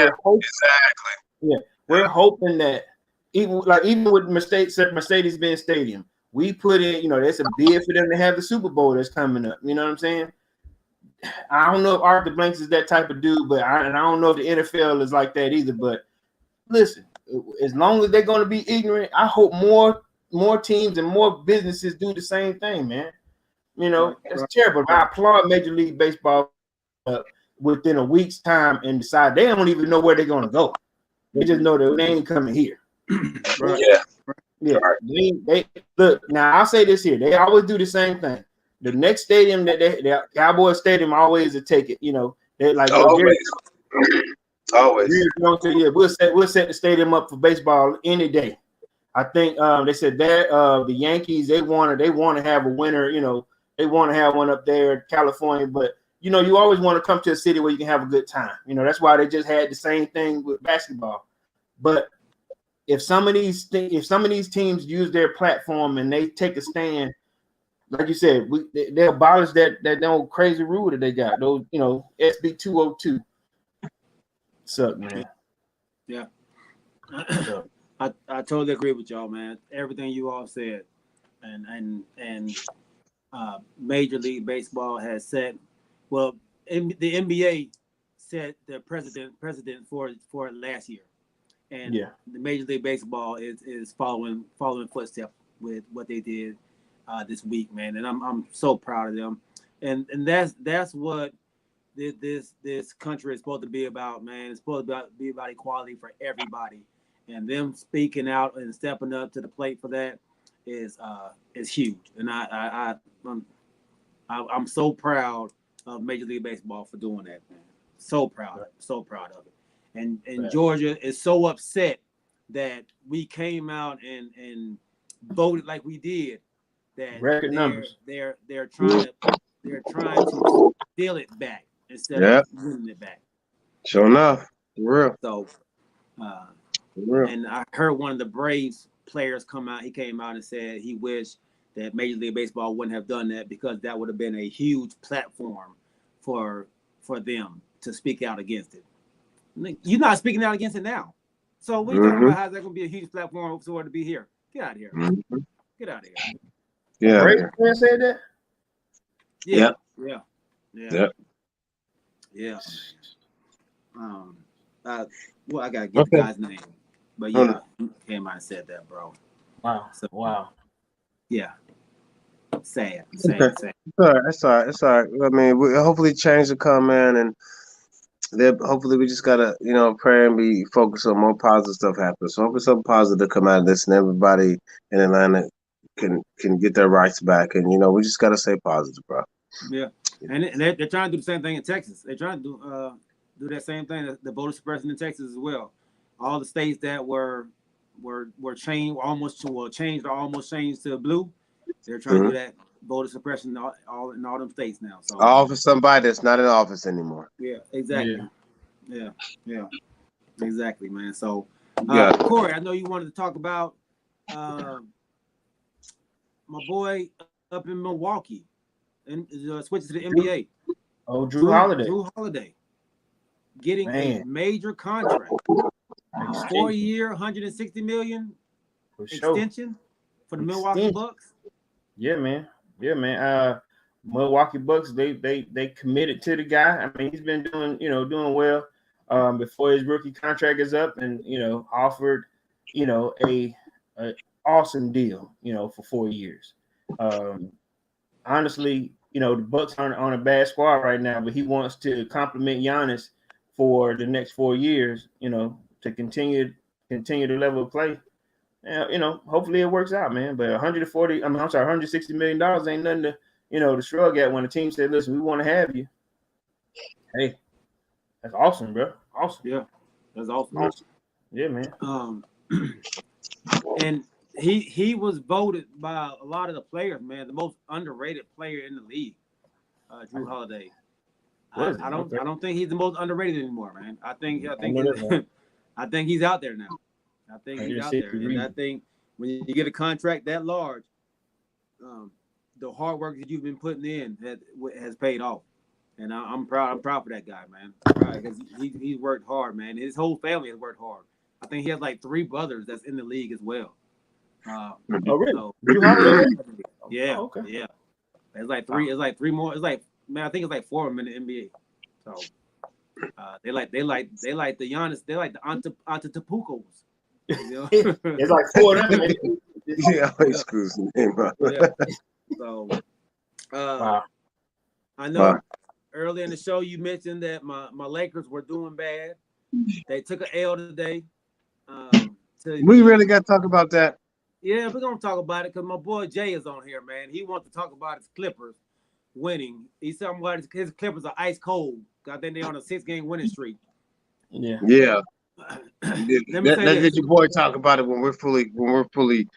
Speaker 5: we're hoping that. Even with Mercedes-Benz Stadium, we put in, there's a bid for them to have the Super Bowl that's coming up. You know what I'm saying? I don't know if Arthur Blanks is that type of dude, but I don't know if the NFL is like that either. But listen, as long as they're going to be ignorant, I hope more teams and more businesses do the same thing, man. That's terrible. I applaud Major League Baseball within a week's time and decide they don't even know where they're going to go. They just know that they ain't coming here. Yeah. They look now. I'll say this here: they always do the same thing. The next stadium the Cowboys Stadium always a take it. They like always. We'll set the stadium up for baseball any day. I think they said that the Yankees they want to have a winner. They want to have one up there in California, but you always want to come to a city where you can have a good time. That's why they just had the same thing with basketball, but. If some of these teams use their platform and they take a stand, like you said, they abolish that old crazy rule that they got. Those SB 202. Suck, man.
Speaker 1: Yeah. I totally agree with y'all, man. Everything you all said, and Major League Baseball has said, well, the NBA set the precedent for it last year. And the Major League Baseball is following footsteps with what they did this week, man. And I'm so proud of them. And that's what this country is supposed to be about, man. It's supposed to be about equality for everybody. And them speaking out and stepping up to the plate for that is huge. And I'm so proud of Major League Baseball for doing that, man. So proud of it. And Georgia is so upset that we came out and voted like we did. That
Speaker 5: record numbers.
Speaker 1: They're trying to steal it back instead of winning it back.
Speaker 3: Sure enough, for real.
Speaker 1: So, and I heard one of the Braves players come out. He came out and said he wished that Major League Baseball wouldn't have done that because that would have been a huge platform for them to speak out against it. You're not speaking out against it now. So what are you talking about? How's that going to be a huge platform for it to be here? Get out of here. Get out of here.
Speaker 3: Yeah.
Speaker 5: Brady said that?
Speaker 1: Yeah.
Speaker 3: Yep.
Speaker 1: Yeah. Yeah. Well, I gotta get the guy's name, but yeah, he came out and said that, bro.
Speaker 5: Wow.
Speaker 1: So,
Speaker 5: wow.
Speaker 1: Yeah. Sad.
Speaker 3: It's all right. I mean, hopefully change will come in, and hopefully we just gotta, pray and be focused on more positive stuff happen. So hopefully something positive come out of this, and everybody in Atlanta can get their rights back. And we just gotta stay positive, bro.
Speaker 1: Yeah, and they're trying to do the same thing in Texas. They're trying to do that same thing, the voter suppression in Texas as well. All the states that were changed almost to blue, they're trying to do that voter suppression all in all them states now. So
Speaker 3: all for somebody that's not in office anymore.
Speaker 1: Yeah, exactly. Yeah, exactly, man. So Corey, I know you wanted to talk about my boy up in Milwaukee and switches to the NBA.
Speaker 5: Oh, Drew Holiday.
Speaker 1: Drew Holiday getting a major contract. 4-year, $160 million extension for the Milwaukee Bucks.
Speaker 5: Yeah, man. Milwaukee Bucks, they committed to the guy. I mean, he's been doing well before his rookie contract is up, and offered a awesome deal for 4 years. Honestly, the Bucks aren't on a bad squad right now, but he wants to compliment Giannis for the next 4 years, to continue the level of play. Hopefully it works out, man. But $160 million ain't nothing to, to shrug at when the team said, listen, we want to have you. Hey, that's awesome, bro. Awesome.
Speaker 1: Yeah, that's awesome.
Speaker 5: Yeah, man.
Speaker 1: And he was voted by a lot of the players, man, the most underrated player in the league, Drew Holiday. I don't think he's the most underrated anymore, man. I think he's out there now. I think he's out there, and I think when you get a contract that large, the hard work that you've been putting in has paid off, and I'm proud. I'm proud for that guy, man. Because he's worked hard, man. His whole family has worked hard. I think he has like 3 brothers that's in the league as well.
Speaker 5: Oh, really?
Speaker 1: So, yeah.
Speaker 5: Oh, okay.
Speaker 1: Yeah. It's like 3. It's like 3 more. It's like, man, I think it's like 4 of them in the NBA. So they like the Giannis. They like the Antetokounmpos.
Speaker 5: It's like 4 of them.
Speaker 3: Yeah, excuse me, bro.
Speaker 1: Yeah. So, I know earlier in the show you mentioned that my Lakers were doing bad. They took an L today.
Speaker 3: We really got to talk about that.
Speaker 1: Yeah, we're gonna talk about it because my boy Jay is on here, man. He wants to talk about his Clippers winning. He's talking about his Clippers are ice cold. I think they're on a 6-game winning streak.
Speaker 3: Yeah. Let your boy talk about it when we're fully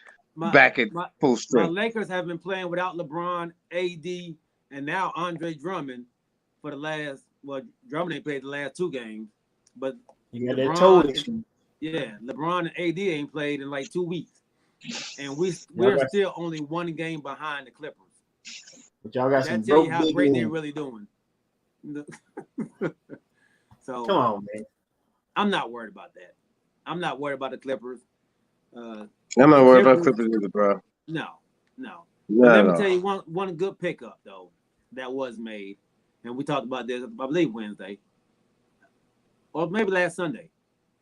Speaker 3: back at full strength.
Speaker 1: My Lakers have been playing without LeBron, AD, and now Andre Drummond for the last. Well, Drummond ain't played the last 2 games, but
Speaker 5: LeBron,
Speaker 1: LeBron and AD ain't played in like 2 weeks, and we're still only 1 game behind the Clippers.
Speaker 5: But y'all got some.
Speaker 1: That tell you how great they're really doing. So
Speaker 5: come on, man.
Speaker 1: I'm not worried about that. I'm not worried about the Clippers.
Speaker 3: I'm not worried about Clippers either, bro.
Speaker 1: No. Let me tell you one good pickup though that was made, and we talked about this, I believe Wednesday, or maybe last Sunday,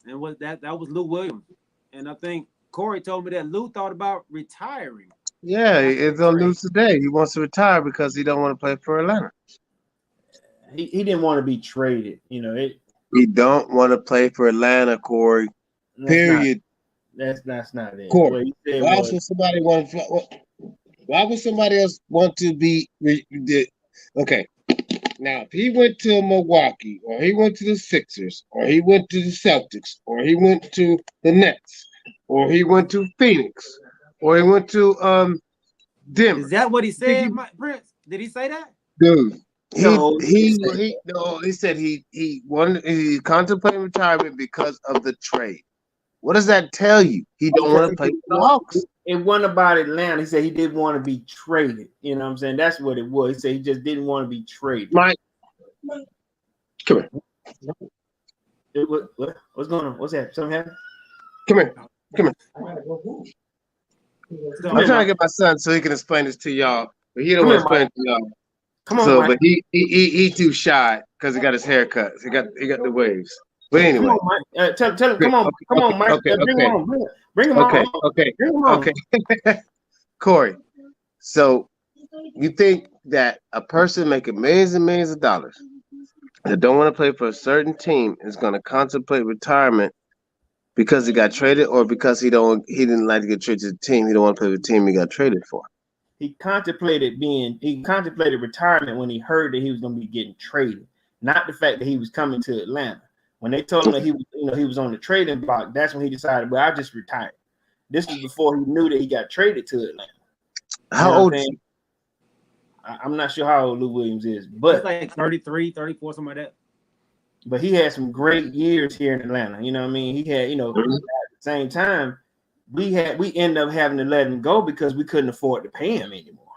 Speaker 1: and that was Lou Williams, and I think Corey told me that Lou thought about retiring.
Speaker 3: Yeah, it's on news today. He wants to retire because he don't want to play for Atlanta.
Speaker 5: He didn't want to be traded.
Speaker 3: He don't want to play for Atlanta, Corey. Period.
Speaker 5: That's not it.
Speaker 3: Corey, why would somebody else want to be? Okay, now if he went to Milwaukee, or he went to the Sixers, or he went to the Celtics, or he went to the Nets, or he went to Phoenix, or he went to Denver.
Speaker 1: Is that what he said, Prince? Did he say that?
Speaker 3: Dude. He said he contemplated retirement because of the trade. What does that tell you? He don't want to play for the Hawks.
Speaker 5: it wasn't about Atlanta. He said he didn't want to be traded. You know what I'm saying? That's what it was. He said he just didn't want to be traded.
Speaker 3: Mike, come here.
Speaker 5: What's going on? What's that? Something happened?
Speaker 3: Come here. I'm trying to get my son so he can explain this to y'all, but he don't want to explain it to y'all.
Speaker 5: Come on,
Speaker 3: so,
Speaker 5: Mike.
Speaker 3: But he too shy because he got his hair cut. He got the waves. But anyway,
Speaker 5: come on, Mike. Tell him. Come on, Mike.
Speaker 3: Okay,
Speaker 5: bring him on. Bring him on.
Speaker 3: Okay.
Speaker 5: Bring him on.
Speaker 3: Okay. Corey, so you think that a person making millions and millions of dollars that don't want to play for a certain team is going to contemplate retirement because he got traded, or because he didn't like to get traded to the team, he don't want to play with the team he got traded for?
Speaker 5: He contemplated retirement when he heard that he was going to be getting traded, not the fact that he was coming to Atlanta. When they told him that he was on the trading block, that's when he decided, well, I just retired. This was before he knew that he got traded to Atlanta.
Speaker 3: How old is he?
Speaker 5: I'm not sure how old Lou Williams is, but
Speaker 1: it's like 33, 34, something like that.
Speaker 5: But he had some great years here in Atlanta. You know what I mean? He had, at the same time, we ended up having to let him go because we couldn't afford to pay him anymore.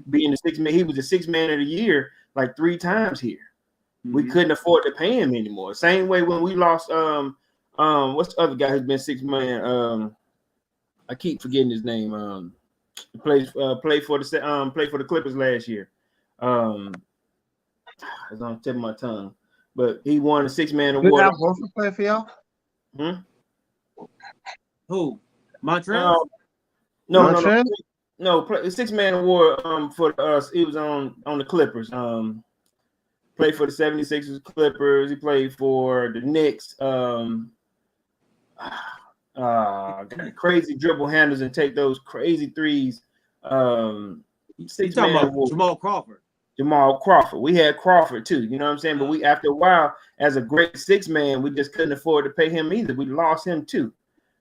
Speaker 5: Being the sixth man, he was the sixth man of the year like 3 times here. We couldn't afford to pay him anymore. Same way when we lost what's the other guy who's been 6th man? I keep forgetting his name. Played for the Clippers last year. It's on the tip of my tongue. But he won the 6th man award.
Speaker 3: Did Al Horford play for y'all?
Speaker 1: Who? Montreal?
Speaker 5: No. 6th man award for us. He was on the Clippers. Played for the 76ers Clippers. He played for the Knicks. Crazy dribble handles and take those crazy threes.
Speaker 1: 6th man award. Jamal Crawford.
Speaker 5: We had Crawford too, you know what I'm saying? But we, after a while, as a great 6th man, we just couldn't afford to pay him either. We lost him too.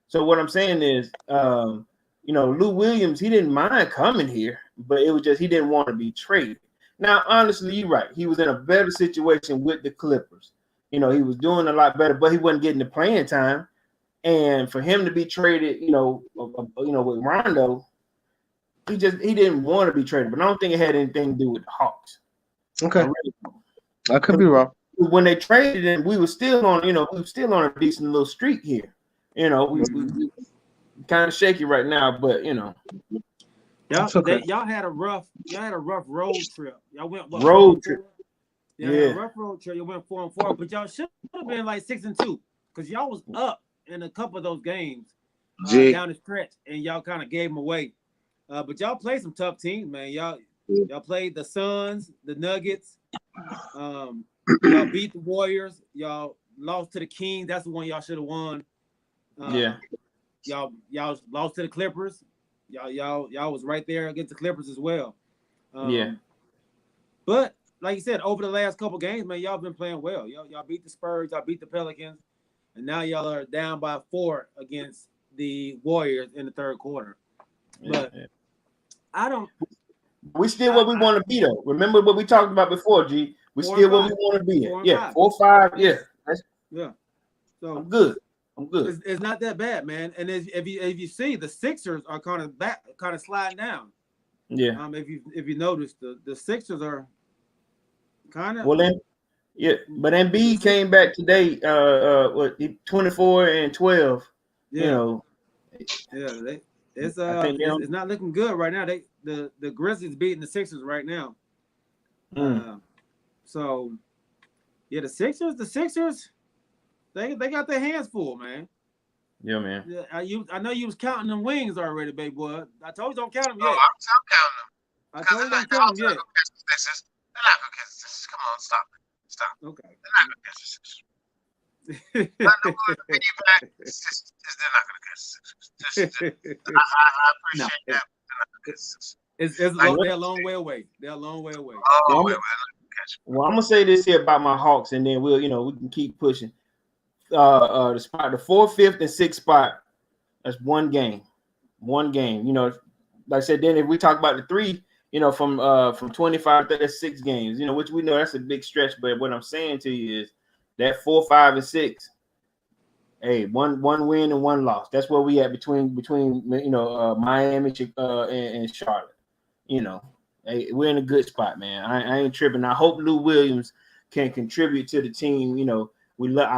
Speaker 5: So what I'm saying is, Lou Williams, he didn't mind coming here, but it was just he didn't want to be traded. Now, honestly, you're right. He was in a better situation with the Clippers. He was doing a lot better, but he wasn't getting the playing time. And for him to be traded, with Rondo, he didn't want to be traded. But I don't think it had anything to do with the Hawks.
Speaker 3: Okay, I could be wrong.
Speaker 5: When they traded him, we were still on a decent little streak here. We kind of shaky right now, but
Speaker 1: y'all had a rough road trip. Y'all went
Speaker 5: road trip.
Speaker 1: Yeah, rough road trip. You went 4-4, but y'all should have been like 6-2 because y'all was up in a couple of those games down the stretch, and y'all kind of gave them away. But y'all played some tough teams, man. Y'all played the Suns, the Nuggets. Y'all beat the Warriors. Y'all lost to the Kings. That's the one y'all should have won. Y'all lost to the Clippers. Y'all was right there against the Clippers as well. But like you said, over the last couple games, man, y'all been playing well. Y'all beat the Spurs. Y'all beat the Pelicans. And now y'all are down by 4 against the Warriors in the 3rd quarter. But
Speaker 5: we still what we want to be though. Remember what we talked about before, G. We still what we want to be. 4-5. Yeah. So I'm good.
Speaker 1: It's not that bad, man. And if you see, the Sixers are kind of sliding down.
Speaker 5: Yeah.
Speaker 1: If you notice, the Sixers are kind of
Speaker 5: but Embiid came back today. 24 and 12.
Speaker 1: It's not looking good right now. The Grizzlies beating the Sixers right now. So the Sixers, they got their hands full, man.
Speaker 5: Yeah, man.
Speaker 1: Yeah, I know you was counting them wings already, baby boy. I told you don't count them yet.
Speaker 3: I'm counting them.
Speaker 1: I told you don't count them yet.
Speaker 3: They're not gonna catch the Sixers. Come on, stop.
Speaker 1: Okay.
Speaker 3: They're not gonna catch the Sixers. They're not gonna catch the Sixers. I appreciate that.
Speaker 1: They're a long way away.
Speaker 5: Well, I'm gonna say this here about my Hawks, and then we can keep pushing. The 4th, 5th, and 6th spot. That's one game. Like I said, then if we talk about the 3, from 25 to 6 games, which we know that's a big stretch. But what I'm saying to you is that 4, 5, and 6, hey, one win and one loss. That's where we at between Miami and Charlotte. Hey, we're in a good spot, man. I ain't tripping. I hope Lou Williams can contribute to the team. I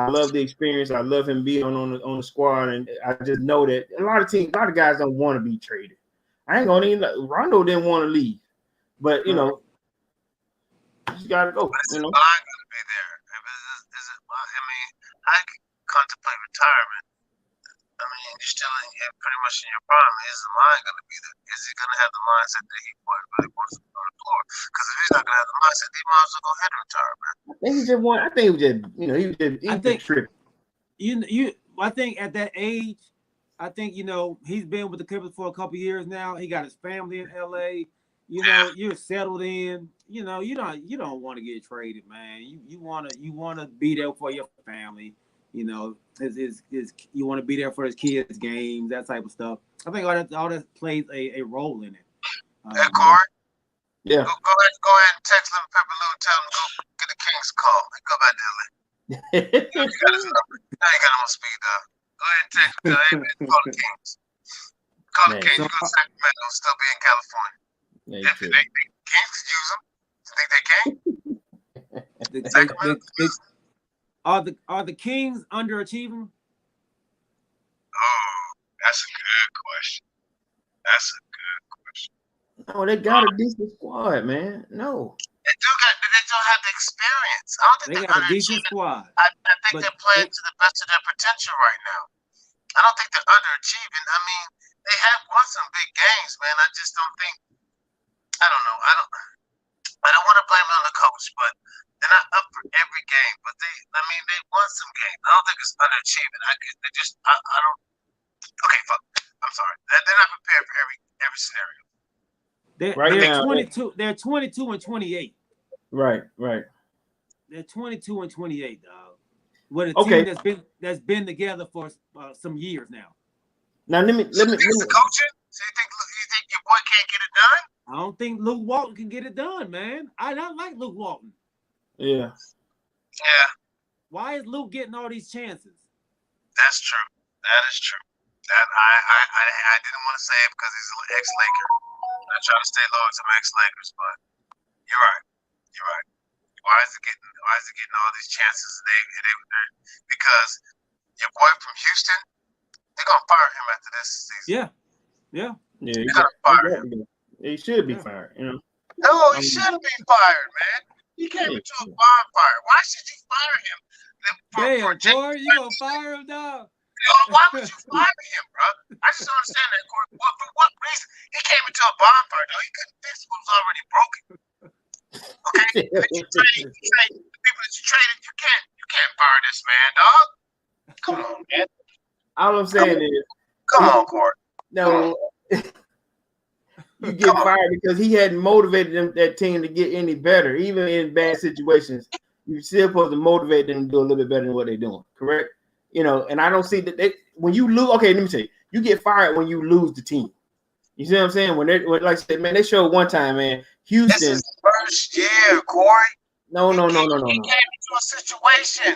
Speaker 5: love the experience. I love him being on the squad, and I just know that a lot of guys don't want to be traded. I ain't gonna even. Rondo didn't want to leave, but you just gotta go.
Speaker 3: But is his mind gonna be there? Is it? I mean, I could contemplate retirement. I mean, you're still pretty much in your prime. Is the mind going to be there? Is he going to have the mindset that he really wants to be on the floor? Because if he's not going to have the mindset, he might as well go ahead and retire, man.
Speaker 5: I think he was just tripping.
Speaker 1: I think at that age, I think he's been with the Clippers for a couple years now. He got his family in LA. You're settled in. You don't want to get traded, man. You want to be there for your family. You want to be there for his kids' games, that type of stuff. I think all that plays a role in it.
Speaker 3: That card?
Speaker 5: Yeah.
Speaker 3: Go ahead and text Little Pepper Lou and tell him go get the Kings call. Go back to LA. You got his number. Now you got him on speed dial. Go ahead and text him. Tell him, hey, man, call the Kings. Call the Kings. Go to Sacramento. Still be in California.
Speaker 5: Yeah,
Speaker 3: If the Kings could use them. You think they can?
Speaker 1: Are the Kings underachieving?
Speaker 3: Oh, that's a good question.
Speaker 5: No, they got a decent squad, man. No.
Speaker 3: They don't have the experience. I don't think
Speaker 1: They got a decent squad.
Speaker 3: I think they're playing to the best of their potential right now. I don't think they're underachieving. I mean, they have won some big games, man. I just don't think. I don't know. I don't want to blame it on the coach, but they're not up for every game. But they won some games. I don't think it's underachieving. I don't. Okay, fuck. I'm sorry. They're not prepared for every scenario.
Speaker 1: They're 22. They're 22 and 28.
Speaker 5: Right.
Speaker 1: They're 22 and 28, dog. With a team that's been together for some years now.
Speaker 5: Now let me.
Speaker 3: The coaching? So you think your boy can't get it done?
Speaker 1: I don't think Luke Walton can get it done, man. I don't like Luke Walton.
Speaker 5: Yeah.
Speaker 1: Why is Luke getting all these chances?
Speaker 3: That's true. That is true. That I didn't want to say it because he's an ex-Laker. I try to stay loyal to my ex-Lakers, but you're right. Why is it getting all these chances? Because your boy from Houston, they're gonna fire him after this season.
Speaker 1: Yeah.
Speaker 3: They're gonna fire him.
Speaker 5: He should be fired,
Speaker 3: No, he shouldn't be fired, man. He came into a bonfire. Why should you fire him?
Speaker 1: Damn, Corey, you gonna fire him, dog?
Speaker 3: Why would you fire him, bro? I just don't understand that, Corey. For what reason? He came into a bonfire, though. He couldn't fix what was already broken. Okay? The people that you traded, you can't fire this man, dog. Come on, man.
Speaker 5: All I'm saying is,
Speaker 3: come on, Corey.
Speaker 5: No. You get fired because he hadn't motivated that team to get any better, even in bad situations. You're still supposed to motivate them to do a little bit better than what they're doing, correct? And I don't see that when you lose. Okay, let me tell you, you get fired when you lose the team. You see what I'm saying? When like I said, man, they showed one time, man. Houston.
Speaker 3: This is the first year, Corey.
Speaker 5: No.
Speaker 3: He came into a situation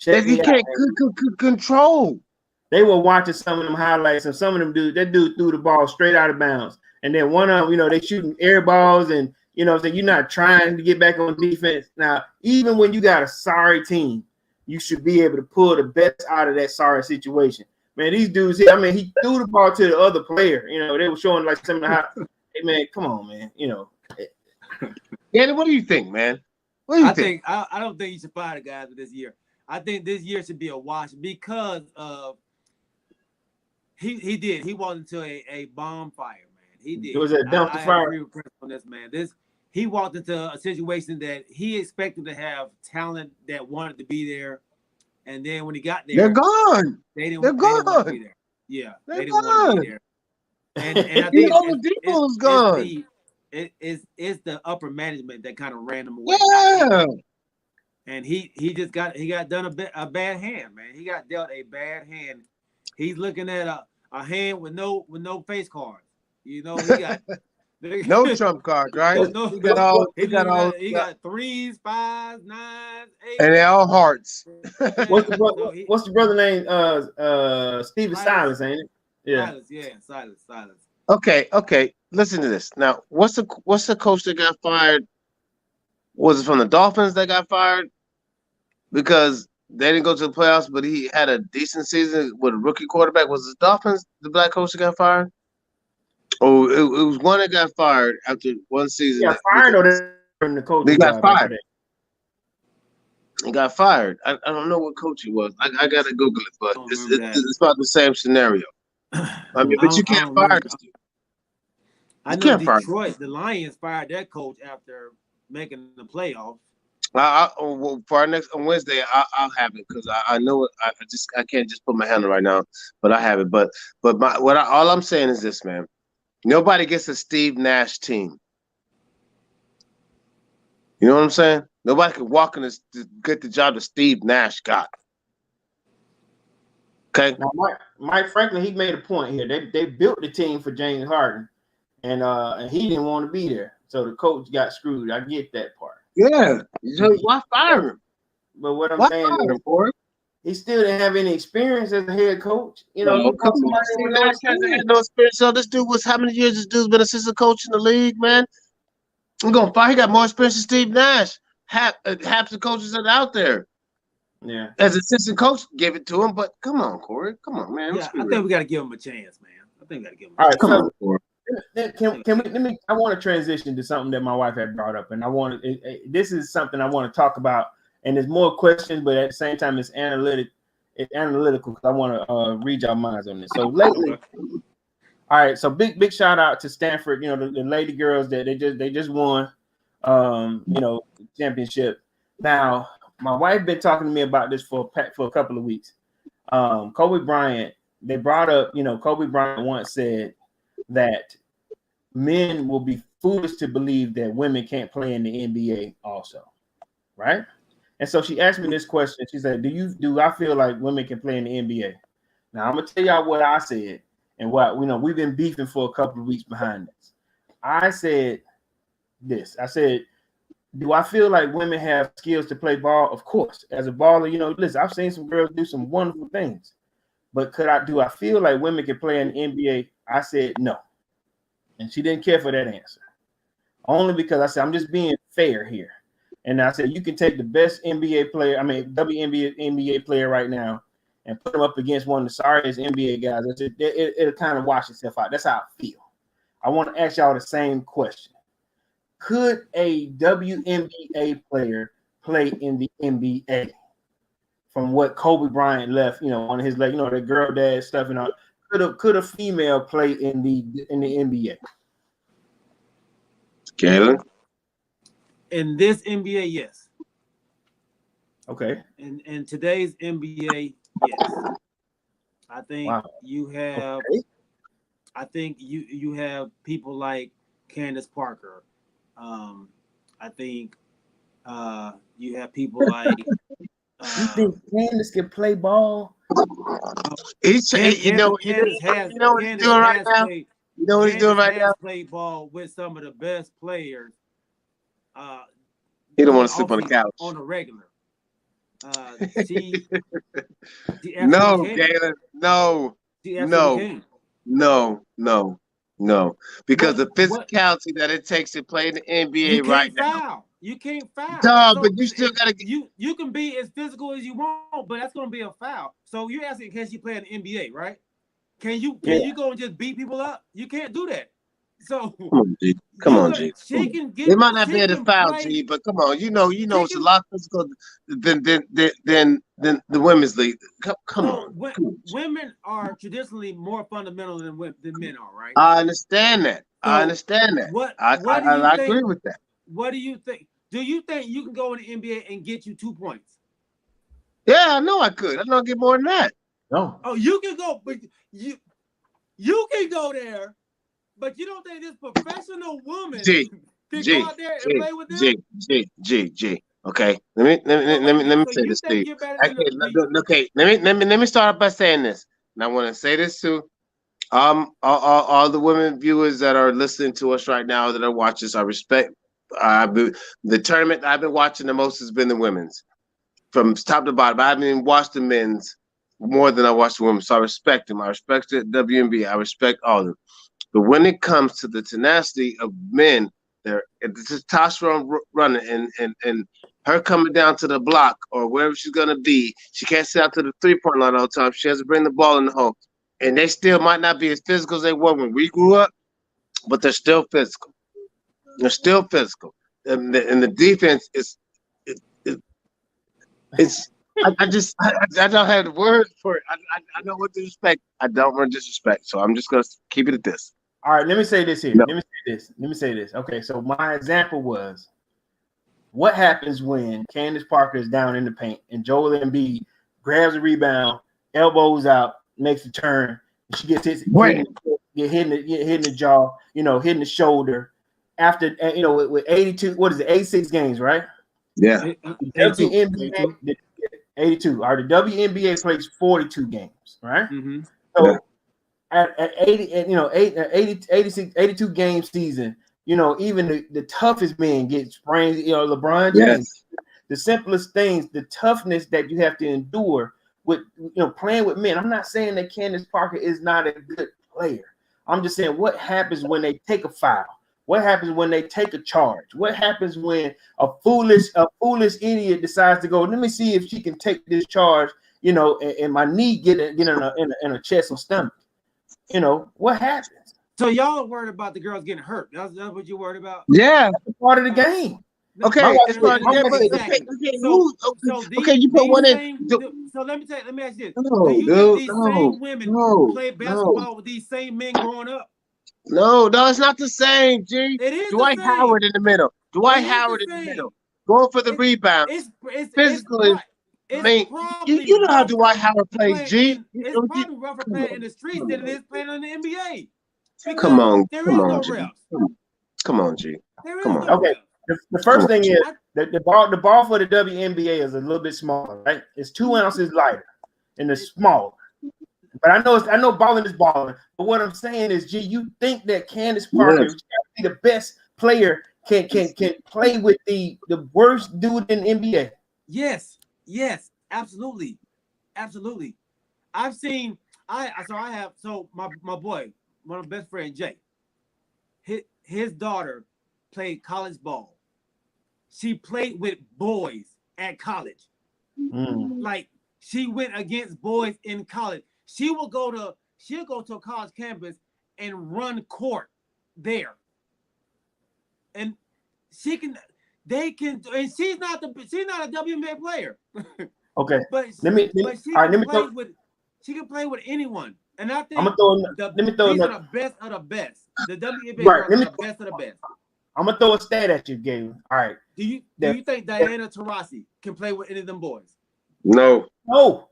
Speaker 5: that
Speaker 3: he can't control.
Speaker 5: They were watching some of them highlights, and some of them dudes. That dude threw the ball straight out of bounds. And then one of them, they shooting air balls, and so you're not trying to get back on defense. Now, even when you got a sorry team, you should be able to pull the best out of that sorry situation. Man, these dudes here, he threw the ball to the other player. They were showing like some of the hey man, come on, man.
Speaker 3: Danny, what do you think, man? What do you think?
Speaker 1: I don't think you should fire the guys for this year. I think this year should be a wash because of he did. He walked into a bonfire, man. He did.
Speaker 5: It was a dumpster fire.
Speaker 1: I agree with Prince on this, man. He walked into a situation that he expected to have talent that wanted to be there, and then when he got there,
Speaker 3: they're gone.
Speaker 1: They didn't want to be there. Yeah, they didn't want to be there. And I think
Speaker 3: it's gone.
Speaker 1: It's the upper management that kind of ran him away.
Speaker 3: Yeah.
Speaker 1: And he got done a bad hand, man. He got dealt a bad hand. He's looking at a hand with no face cards. He got
Speaker 3: No trump card, right?
Speaker 1: No,
Speaker 3: He got all. He got all.
Speaker 1: he got 3s, 5s, 9s, 8s.
Speaker 3: And they all hearts.
Speaker 5: What's the brother name? Steven
Speaker 1: Silas.
Speaker 5: Silas, ain't it? Yeah.
Speaker 1: Silas.
Speaker 3: Okay. Listen to this. Now, what's the coach that got fired? Was it from the Dolphins that got fired? Because they didn't go to the playoffs, but he had a decent season with a rookie quarterback. Was it the Dolphins, the black coach that got fired? Oh, it was one that got fired after one season.
Speaker 5: Yeah, fired or from the coach.
Speaker 3: He got fired. He got fired. I don't know what coach he was. I gotta Google it, but it's about the same scenario. I mean, but you can't fire this dude.
Speaker 1: I know Detroit, the Lions fired that coach after making the playoffs.
Speaker 3: Well, for our next on Wednesday, I'll have it because I know it. I can't just put my hand on it right now, but I have it. But all I'm saying is this, man. Nobody gets a Steve Nash team. You know what I'm saying? Nobody can walk in to get the job that Steve Nash got. Okay.
Speaker 5: Now, Mike Franklin, he made a point here. They built the team for James Harden, and he didn't want to be there, so the coach got screwed. I get that part.
Speaker 3: Yeah. So why fire him?
Speaker 5: But what I'm saying is, he still didn't have any experience as a head coach. You know,
Speaker 3: no experience. So this dude was how many years? This dude's been assistant coach in the league, man. I'm gonna fire. He got more experience than Steve Nash. Half the coaches that are out there.
Speaker 5: Yeah. As
Speaker 3: assistant coach, give it to him. But come on, Corey. Come on, man.
Speaker 1: Yeah, I think we got to give him a chance, man. I think we got to give him.
Speaker 5: All right, come on, Corey. Can we? Let me. I want to transition to something that my wife had brought up, and I want to. This is something I want to talk about, and there's more questions, but at the same time, it's analytical. Because I want to read your minds on this. So lately, all right. So big shout out to Stanford. You know the Lady Girls that they just won. Championship. Now, my wife been talking to me about this for a couple of weeks. Kobe Bryant. They brought up. Kobe Bryant once said that men will be foolish to believe that women can't play in the NBA also, right? And so she asked me this question. She said, do I feel like women can play in the NBA? Now I'm gonna tell y'all what I said and what we've been beefing for a couple of weeks behind this. I said this. I said, do I feel like women have skills to play ball? Of course. As a baller, listen, I've seen some girls do some wonderful things. But do I feel like women can play in the NBA? I said no. And she didn't care for that answer. Only because I said, I'm just being fair here. And I said, you can take the best WNBA player right now and put them up against one of the sorriest NBA guys. I said, it'll kind of wash itself out. That's how I feel. I want to ask y'all the same question. Could a WNBA player play in the NBA? From what Kobe Bryant left, on his leg, the girl dad stuff and all. Could a female play in the NBA?
Speaker 3: Kayla?
Speaker 1: In this NBA, yes.
Speaker 5: Okay.
Speaker 1: In today's NBA, yes. I think you have. Okay. I think you have people like Candace Parker. I think you have people like.
Speaker 5: You think Candace can play ball?
Speaker 3: He's what he's doing right now. You know what he's doing right now.
Speaker 1: Played ball with some of the best players.
Speaker 3: He don't want to sleep on the couch
Speaker 1: on a regular.
Speaker 3: No, Galen. No. Because the physicality that it takes to play in the NBA right now.
Speaker 1: You can't foul.
Speaker 3: No, but you still gotta get
Speaker 1: you can be as physical as you want, but that's gonna be a foul. So you're asking, can she play in the NBA, right? Can you go and just beat people up? You can't do that. So
Speaker 3: come on, G.
Speaker 1: She can get.
Speaker 3: They might not be able to foul, G, but come on, it's a lot physical than the women's league. Come on.
Speaker 1: Women are traditionally more fundamental than men are, right?
Speaker 3: I understand that.
Speaker 1: So
Speaker 3: I agree with that.
Speaker 1: What do you think? Do you think you can go in the NBA and get you 2 points?
Speaker 3: Yeah, I know I could. I know I get more than that.
Speaker 5: No.
Speaker 1: Oh, you can go, but you can go there, but you don't think this professional woman can go out there and play with them?
Speaker 3: G. Okay, let me say this to you. Okay, let me start by saying this, and I want to say this too. All the women viewers that are listening to us right now that are watching us, I respect. The tournament I've been watching the most has been the women's, from top to bottom. I haven't even watched the men's more than I watched the women's, so I respect them. I respect the WNBA. I respect all of them. But when it comes to the tenacity of men, the testosterone running and her coming down to the block or wherever she's gonna be, she can't sit out to the 3-point line all the time. She has to bring the ball in the hole. And they still might not be as physical as they were when we grew up, but they're still physical. They're still physical. And the defense is it's I don't have the word for it. I don't want disrespect. I don't want disrespect. So I'm just gonna keep it at this.
Speaker 5: All right, let me say this here.
Speaker 3: No.
Speaker 5: Let me say this. Okay, so my example was what happens when Candace Parker is down in the paint and Joel Embiid grabs a rebound, elbows out, makes a turn, and she gets hitting the jaw, hitting the shoulder. After with 82, what is it, 86 games, right?
Speaker 3: Yeah.
Speaker 1: 82.
Speaker 5: 82. All right, the WNBA plays 42 games, right?
Speaker 1: Mm-hmm.
Speaker 5: So at 80, 86, 82 game season, even the toughest men get sprains. LeBron James, the simplest things, the toughness that you have to endure with playing with men. I'm not saying that Candace Parker is not a good player. I'm just saying what happens when they take a foul. What happens when they take a charge? What happens when a foolish idiot decides to go, let me see if she can take this charge, and my knee get in a chest or stomach. What happens?
Speaker 1: So y'all are worried about the girls getting hurt. That's what you're worried about?
Speaker 3: Yeah.
Speaker 5: That's part of the game.
Speaker 3: Okay.
Speaker 5: It's part of the
Speaker 1: game.
Speaker 3: Okay, you put one in.
Speaker 1: So let me ask you this.
Speaker 3: No,
Speaker 1: do you
Speaker 3: dude,
Speaker 1: think these same women play basketball with these same men growing up?
Speaker 3: No, it's not the same, G.
Speaker 1: It is
Speaker 3: Dwight
Speaker 1: the same.
Speaker 3: Howard in the middle. Dwight Howard in the middle. Going for the rebound. Physically. You know how Dwight Howard plays, G.
Speaker 1: It's probably rougher playing in the streets than it is playing in the NBA.
Speaker 3: Come on,
Speaker 1: there is no
Speaker 3: G.
Speaker 1: reps.
Speaker 3: Come on, G.
Speaker 1: Come on.
Speaker 5: Okay. The first thing is the ball for the WNBA is a little bit smaller, right? It's 2 ounces lighter and it's smaller. But I know balling is balling. But what I'm saying is, G, you think that Candace Parker, the best player, can play with the worst dude in the NBA?
Speaker 1: Yes, absolutely. I've seen my boy, one of my best friend, Jay. His daughter played college ball. She played with boys at college. Like she went against boys in college. She'll go to a college campus and run court there. And and she's not a WNBA player.
Speaker 5: Okay.
Speaker 1: but she can play with anyone. And I think these are the best of the best. The WNBA are the best of the best.
Speaker 5: I'm gonna throw a stat at you, Galen. All right.
Speaker 1: Do you think Diana Taurasi can play with any of them boys?
Speaker 3: No.
Speaker 5: I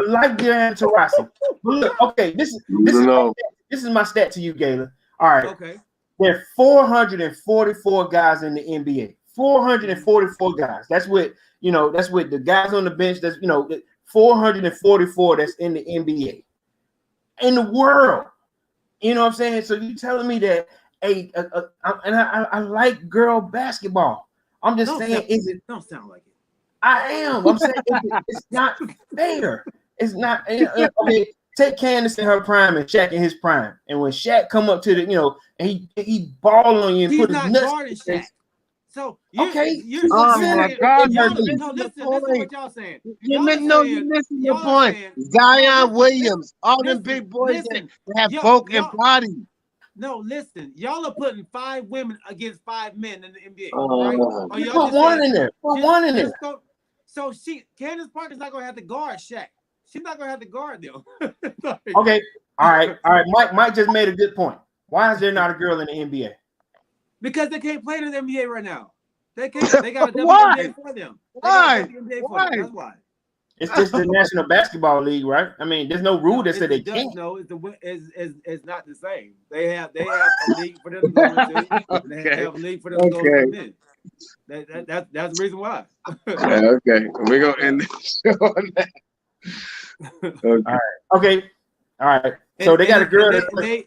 Speaker 5: like Diana Taurasi. Look, okay, this is my stat to you, Galen. All right. Okay. There are 444 guys in the NBA. 444 guys. That's with the guys on the bench. That's 444 that's in the NBA. In the world. You know what I'm saying? So you telling me that I like girl basketball. I'm just saying,
Speaker 1: don't sound like it.
Speaker 5: I am. I'm saying it's not fair. It's not. I mean, take Candace in her prime and Shaq in his prime, and when Shaq come up to the, and he ball on you and put his nuts.
Speaker 1: Shaq. So
Speaker 3: you're my God!
Speaker 1: Listen what y'all saying.
Speaker 3: You're missing the point. Zion Williams, all them big boys that have bulk and body.
Speaker 1: No, listen. Y'all are putting 5 women against 5 men in the NBA, right?
Speaker 5: You put one in there. Put one in there.
Speaker 1: So Candace Parker's not gonna have to guard Shaq. She's not gonna have to guard them.
Speaker 5: Okay. All right. Mike just made a good point. Why is there not a girl in the NBA?
Speaker 1: Because they can't play in the NBA right now. They can't. They got a WNBA for them.
Speaker 3: Why?
Speaker 1: That's why.
Speaker 5: It's just the National Basketball League, right? I mean, there's no rule that said they can't.
Speaker 1: No, it's not the same. They have a league for them to go into. They have a league for them to go into. That's the reason why.
Speaker 3: Okay, we're gonna end the show on that.
Speaker 5: Okay. All right. Okay. All right. So they got a girl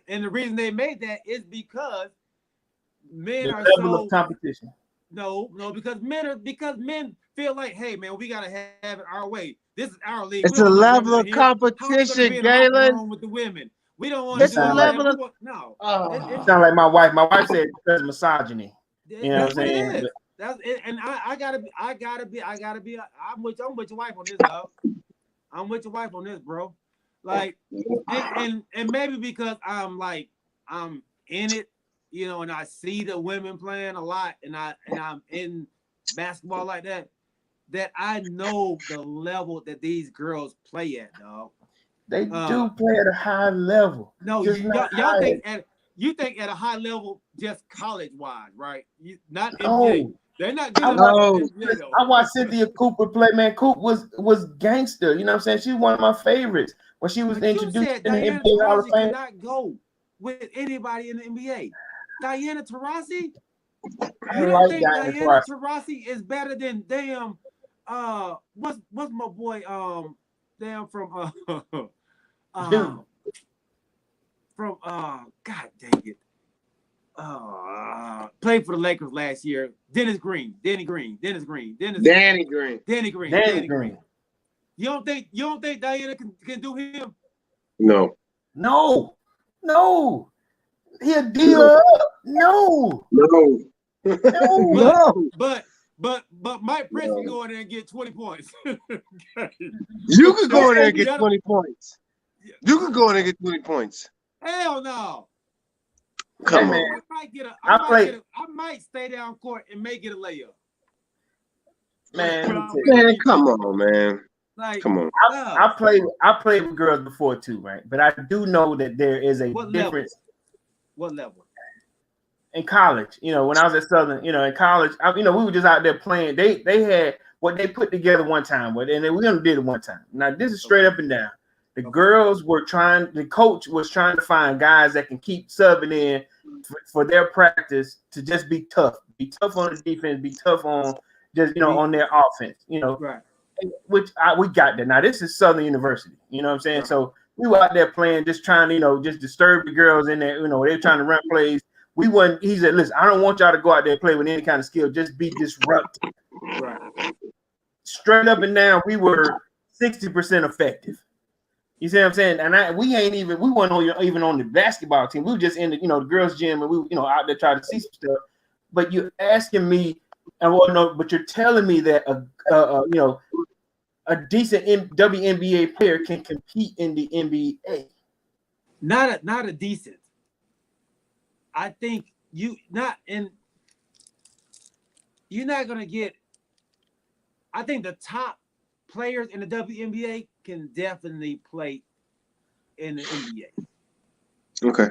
Speaker 1: and the reason they made that is because men
Speaker 5: the
Speaker 1: are
Speaker 5: level
Speaker 1: so
Speaker 5: of competition.
Speaker 1: No, because men feel like, hey man, we gotta have it our way. This is our league.
Speaker 3: It's a level of
Speaker 1: How are we
Speaker 3: competition,
Speaker 1: gonna be in the locker
Speaker 3: Galen.
Speaker 1: room with the women? We don't want to
Speaker 3: It's
Speaker 1: do
Speaker 3: a
Speaker 1: all
Speaker 3: level
Speaker 1: that.
Speaker 3: of
Speaker 1: No.
Speaker 5: It sounds like my wife. My wife said because of misogyny. You know
Speaker 1: That's
Speaker 5: what I'm
Speaker 1: what
Speaker 5: saying?
Speaker 1: it is. That's it. And I gotta be. I'm with your wife on this, dog. I'm with your wife on this, bro. Like, and maybe because I'm in it, you know, and I see the women playing a lot, and I'm in basketball like that I know the level that these girls play at, dog.
Speaker 5: They do play at a high level.
Speaker 1: No, y'all think at a high level just college wise, right? Not NBA. They're not good enough.
Speaker 5: I watched Cynthia Cooper play. Man, Coop was gangster. You know what I'm saying? She's one of my favorites. When she was introduced in the
Speaker 1: Diana
Speaker 5: NBA Hall of
Speaker 1: Taurasi
Speaker 5: Fame.
Speaker 1: cannot go with anybody in the NBA. Diana Taurasi?
Speaker 5: I
Speaker 1: You don't
Speaker 5: like
Speaker 1: think
Speaker 5: Diana
Speaker 1: Taurasi is better than damn what's my boy damn from God dang it. Played for the Lakers last year. Danny Green.
Speaker 3: Danny Green.
Speaker 1: You don't think Diana can do him?
Speaker 3: No.
Speaker 5: He'll deal up. No.
Speaker 1: But Mike Prince can go in there and get 20 points.
Speaker 3: You could go in there and get 20 points. You could go in there and get 20 points.
Speaker 1: Hell no.
Speaker 3: Come on.
Speaker 1: I might stay down court and make it a layup.
Speaker 5: Man,
Speaker 3: come on, man.
Speaker 1: Like,
Speaker 3: come on.
Speaker 5: I played with girls before too, right? But I do know that there is a difference.
Speaker 1: What level?
Speaker 5: In college, you know, when I was at Southern, you know, in college, we were just out there playing. They had what they put together one time, and we only did it one time. Now this is straight up and down. The girls were the coach was trying to find guys that can keep subbing in for their practice to just be tough on the defense, be tough on just, you know, on their offense, you know,
Speaker 1: right.
Speaker 5: Which we got that. Now this is Southern University, you know what I'm saying? Right. So we were out there playing, just trying to, you know, just disturb the girls in there, you know, they're trying to run plays. He said, listen, I don't want y'all to go out there and play with any kind of skill, just be disruptive.
Speaker 1: Right.
Speaker 5: Straight up and down, we were 60% effective. You see what I'm saying? And we weren't even on the basketball team. We were just in the, you know, the girls' gym, and we, you know, out there trying to see some stuff. But you're asking me, but you're telling me that you know, a decent WNBA player can compete in the NBA.
Speaker 1: Not a decent. I think you're not gonna get. I think the top players in the WNBA can definitely play in the NBA.
Speaker 3: Okay.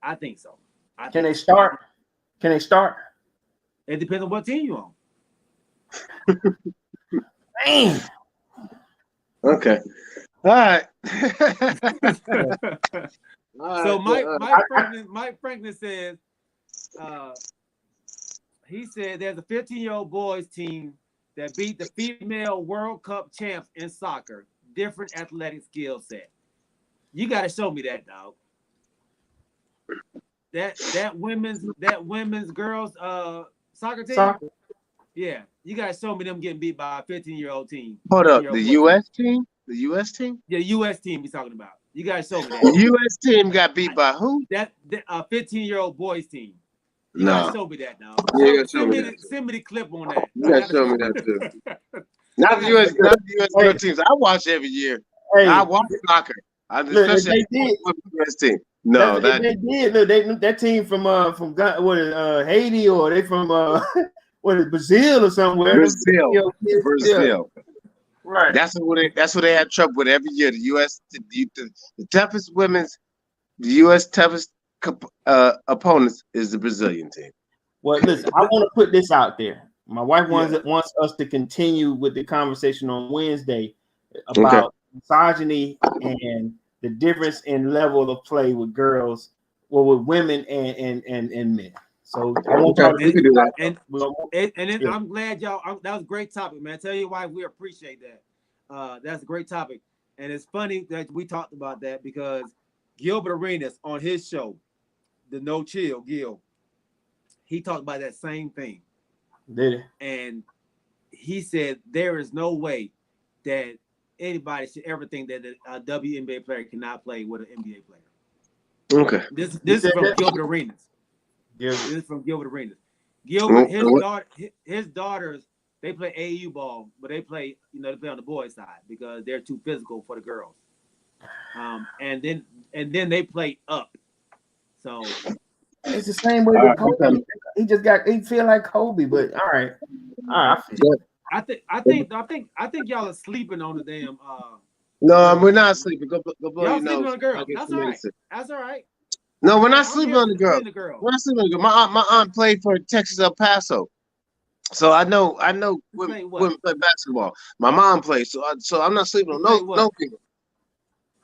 Speaker 1: I think so.
Speaker 5: Can they start?
Speaker 1: It depends on what team you're on.
Speaker 5: Man.
Speaker 3: Okay. All right.
Speaker 1: So Mike Franklin says, he said there's a 15-year-old boys team that beat the female World Cup champs in soccer. Different athletic skill set. You got to show me that, dog. That women's girls soccer team. Soccer. Yeah, you got to show me them getting beat by a 15-year-old team.
Speaker 3: Hold up, the U.S. team? The U.S. team?
Speaker 1: Yeah, U.S. team he's talking about. You got to show me that.
Speaker 3: The U.S. team got beat by who?
Speaker 1: That 15-year-old boys team.
Speaker 3: You gotta
Speaker 1: show me that now.
Speaker 3: Yeah,
Speaker 1: send me the clip on that.
Speaker 3: You gotta show me that too. Not the U.S. teams. I watch every year. Hey. I watch soccer. Especially with the U.S. team. No,
Speaker 5: they did. Look, that team from Haiti, or they from Brazil or somewhere.
Speaker 3: Brazil. Right. That's what they had trouble with every year. The U.S. the toughest women's, the U.S. toughest opponents is the Brazilian team.
Speaker 5: Well, listen, I want to put this out there. My wife wants us to continue with the conversation on Wednesday about misogyny and the difference in level of play with girls, with women and men. So I want y'all to do that.
Speaker 1: And I'm glad y'all. That was a great topic, man. Tell your wife we appreciate that. That's a great topic. And it's funny that we talked about that because Gilbert Arenas on his show, the No Chill Gil, he talked about that same thing.
Speaker 5: Did it?
Speaker 1: And he said there is no way that anybody should ever think that a WNBA player cannot play with an NBA player.
Speaker 3: Okay.
Speaker 1: This is from Gilbert Arenas. This is from Gilbert Arenas. Gilbert, his daughters, they play AAU ball, but they play, they play on the boys' side because they're too physical for the girls. And then they play up. So
Speaker 5: it's the same way with Kobe. He feel like Kobe, but all right. I
Speaker 1: think y'all are sleeping on the damn.
Speaker 3: No, we're not sleeping. Go blow
Speaker 1: y'all
Speaker 3: your
Speaker 1: sleeping
Speaker 3: nose.
Speaker 1: on the girl. That's all right. That's all right.
Speaker 3: No, we're not sleeping on the girl.
Speaker 1: We're
Speaker 3: not sleeping on the girl. My aunt played for Texas El Paso, so I know women play basketball. My mom plays, so I'm not sleeping on no people.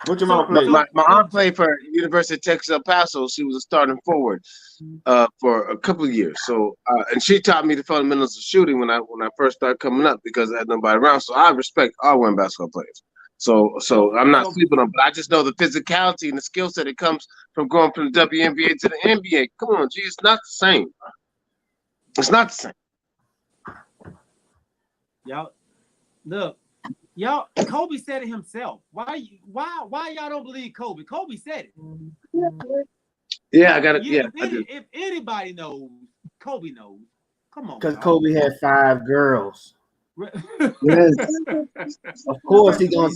Speaker 5: What your mom played?
Speaker 3: My aunt played for University of Texas El Paso. She was a starting forward for a couple of years. So and she taught me the fundamentals of shooting when I first started coming up because I had nobody around. So I respect all women basketball players. So I'm not sleeping on, but I just know the physicality and the skill set that comes from going from the WNBA to the NBA. Come on, G, it's not the same. It's not the same.
Speaker 1: Y'all, look, Kobe said it himself. Why y'all don't believe Kobe? Kobe said it.
Speaker 3: Yeah, I got it.
Speaker 1: If anybody knows, Kobe knows. Come on.
Speaker 5: Because Kobe had 5 girls.
Speaker 3: Yes.
Speaker 5: Of course he gonna.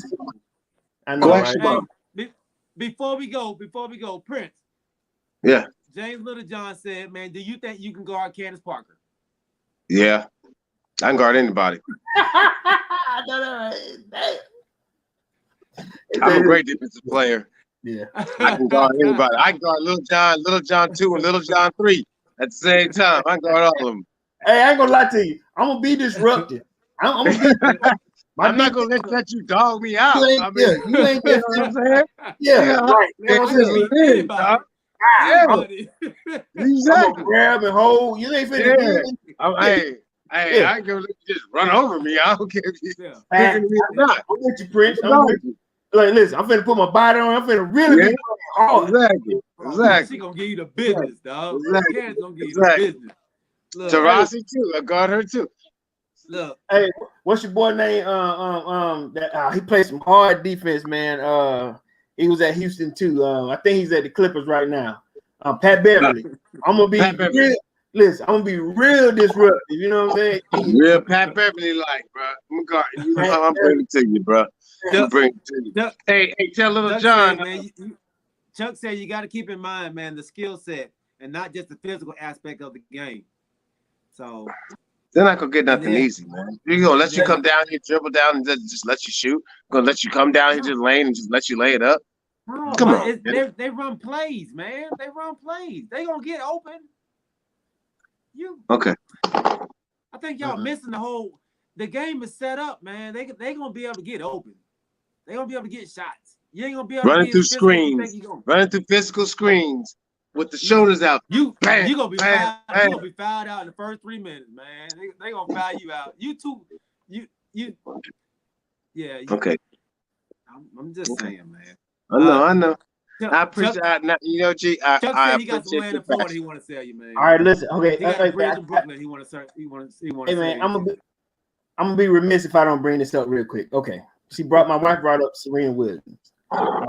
Speaker 5: I know, right?
Speaker 1: Hey, before we go, Prince.
Speaker 3: Yeah.
Speaker 1: James Littlejohn said, "Man, do you think you can guard Candace Parker?"
Speaker 3: Yeah, I can guard anybody. I'm a great defensive player.
Speaker 5: Yeah,
Speaker 3: I can guard anybody. I can guard Little John 2, and Little John 3 at the same time. I can guard all of them.
Speaker 5: Hey, I ain't gonna lie to you. I'm gonna be disruptive. I'm
Speaker 3: not gonna let you dog me out.
Speaker 5: You ain't
Speaker 3: you know what I'm saying?
Speaker 5: Yeah, right.
Speaker 1: Anybody.
Speaker 3: Exactly.
Speaker 5: I'm gonna grab and hold. You ain't finna
Speaker 3: Hey, I ain't gonna let you just run over me. I don't care if you
Speaker 5: picking me or not. I'm with you, Prince. I'm with you. Like, listen, I'm finna put my body on. I'm finna really be hard.
Speaker 3: Exactly.
Speaker 1: She gonna give you the business, dog.
Speaker 3: Exactly.
Speaker 1: Candace gonna give you the business.
Speaker 3: Look, Tarasi too. I got her too.
Speaker 1: Look,
Speaker 5: hey, what's your boy name? He played some hard defense, man. He was at Houston too. I think he's at the Clippers right now. Pat Beverly. I'm gonna be real. Listen, I'm gonna be real disruptive. You know what I'm saying?
Speaker 3: Real Pat Beverly like, bro. I'm bringing it to you, bro. I'm bringing it to you. Hey, tell Little John.
Speaker 1: Man, Chuck said you got to keep in mind, man, the skill set and not just the physical aspect of the game. So
Speaker 3: they're not gonna get nothing easy, man. They're gonna let you come down here, dribble down, and just let you shoot. Gonna let you come down here to the lane and just let you lay it up.
Speaker 1: No,
Speaker 3: come on.
Speaker 1: They run plays, man. They run plays. They gonna get open.
Speaker 3: Okay.
Speaker 1: I think y'all missing the game is set up, man. They gonna be able to get open. They gonna be able to get shots. You ain't gonna be able
Speaker 3: running
Speaker 1: to
Speaker 3: through screens, running through physical screens with the shoulders out.
Speaker 1: You gonna be fouled out in the first 3 minutes, man. They gonna foul you out. Okay. I'm just saying, man.
Speaker 3: I know. I appreciate G.
Speaker 1: Chuck said he got some land in Florida he want to sell you, man.
Speaker 5: All right, listen. Okay,
Speaker 1: he got a bridge in Brooklyn. He want to.
Speaker 5: Hey, man, I'm gonna be remiss if I don't bring this up real quick. Okay, my wife brought up Serena Williams. All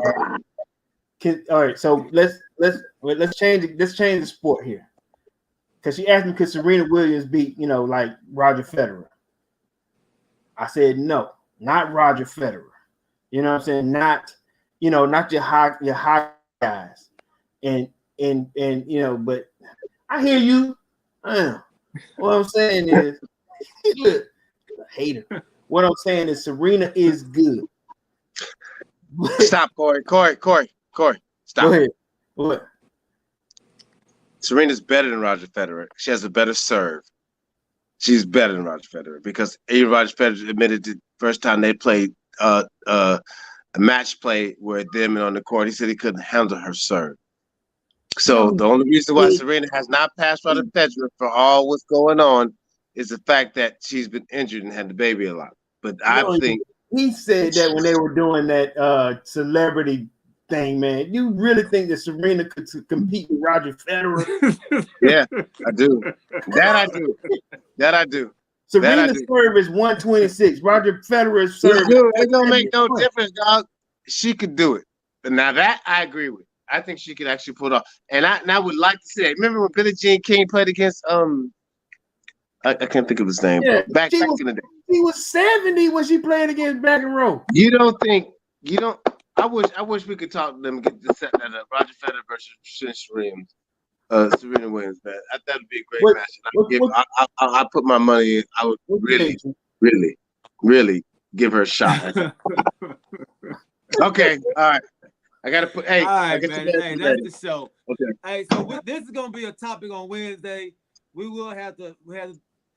Speaker 5: right, so let's change the sport here. Because she asked me, could Serena Williams beat like Roger Federer? I said no, not Roger Federer. You know what I'm saying? Not your high guys. And but I hear you. What I'm saying is, look, hater. What I'm saying is Serena is good.
Speaker 3: Stop, Corey. Stop.
Speaker 5: Go ahead. What?
Speaker 3: Serena's better than Roger Federer. She has a better serve. She's better than Roger Federer because even Roger Federer admitted the first time they played a match play where them and on the court, he said he couldn't handle her serve. So the only reason why Serena has not passed Roger Federer for all what's going on is the fact that she's been injured and had the baby a lot. But I think
Speaker 5: He said that when they were doing that celebrity thing, man. You really think that Serena could compete with Roger Federer?
Speaker 3: Yeah, I do. That I do. That I do.
Speaker 5: Serena's serve is 126. Roger Federer's serve.
Speaker 3: It don't make no difference, dog. She could do it. But now that I agree with. I think she could actually pull it off. And I would like to say, remember when Billie Jean King played against I can't think of his name.
Speaker 5: Yeah,
Speaker 3: back in the day.
Speaker 5: She was 70 when she played against McEnroe.
Speaker 3: I wish we could talk to them and get to set that up. Roger Federer versus Serena Williams, man. That would be a great match. I put my money in. I would really give her a shot. Okay, all right. I gotta put. Hey,
Speaker 1: all right, man. Hey, that's the show.
Speaker 3: Okay.
Speaker 1: Hey, so this is gonna be a topic on Wednesday. We will have to.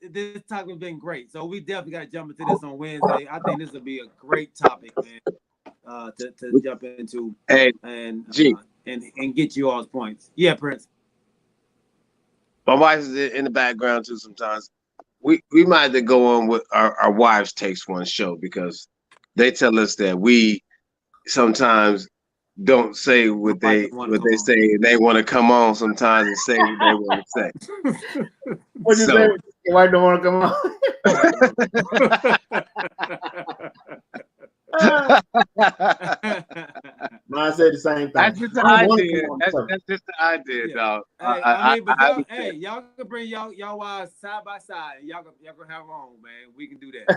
Speaker 1: This topic has been great, so we definitely got to jump into this on Wednesday. I think this will be a great topic, man, to jump into.
Speaker 3: Hey,
Speaker 1: and
Speaker 3: G.
Speaker 1: And get you all's points. Yeah, Prince.
Speaker 3: My wife is in the background too. Sometimes we might have to go on with our wives takes one show because they tell us that we sometimes don't say what they say. They want to come on sometimes and say what they want to say.
Speaker 5: What you say? Your wife don't want to come on. Mine said the same thing.
Speaker 3: That's just the idea. That's just the idea, dog.
Speaker 1: Hey, y'all can bring y'all wives side by side. Y'all can have them on, man. We can do that.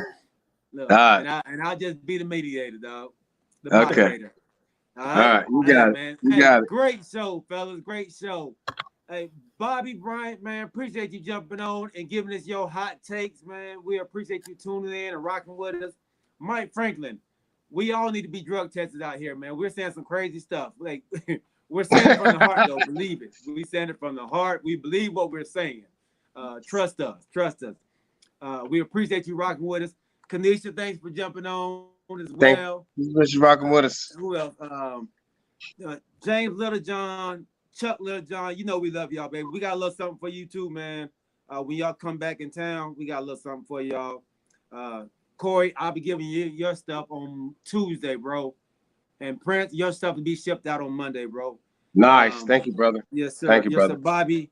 Speaker 1: Look, and I'll just be the mediator, dog. The moderator. All right,
Speaker 3: you got it, man. You got it.
Speaker 1: Great show, fellas. Great show. Hey, Bobby Bryant, man, appreciate you jumping on and giving us your hot takes, man. We appreciate you tuning in and rocking with us. Mike Franklin, we all need to be drug tested out here, man. We're saying some crazy stuff. Like we're saying it from the heart, though. Believe it. We saying it from the heart. We believe what we're saying. Trust us. Trust us. We appreciate you rocking with us. Kanisha, thanks for jumping on as well.
Speaker 3: Thanks for rocking with us.
Speaker 1: Who else? James Littlejohn, Chuck Littlejohn. You know we love y'all, baby. We got a little something for you too, man. When y'all come back in town, we got a little something for y'all. Corey, I'll be giving you your stuff on Tuesday, bro. And Prince, your stuff will be shipped out on Monday, bro.
Speaker 3: Nice. Thank you, brother.
Speaker 1: Yes, sir.
Speaker 3: Thank you, brother.
Speaker 1: Sir. Bobby.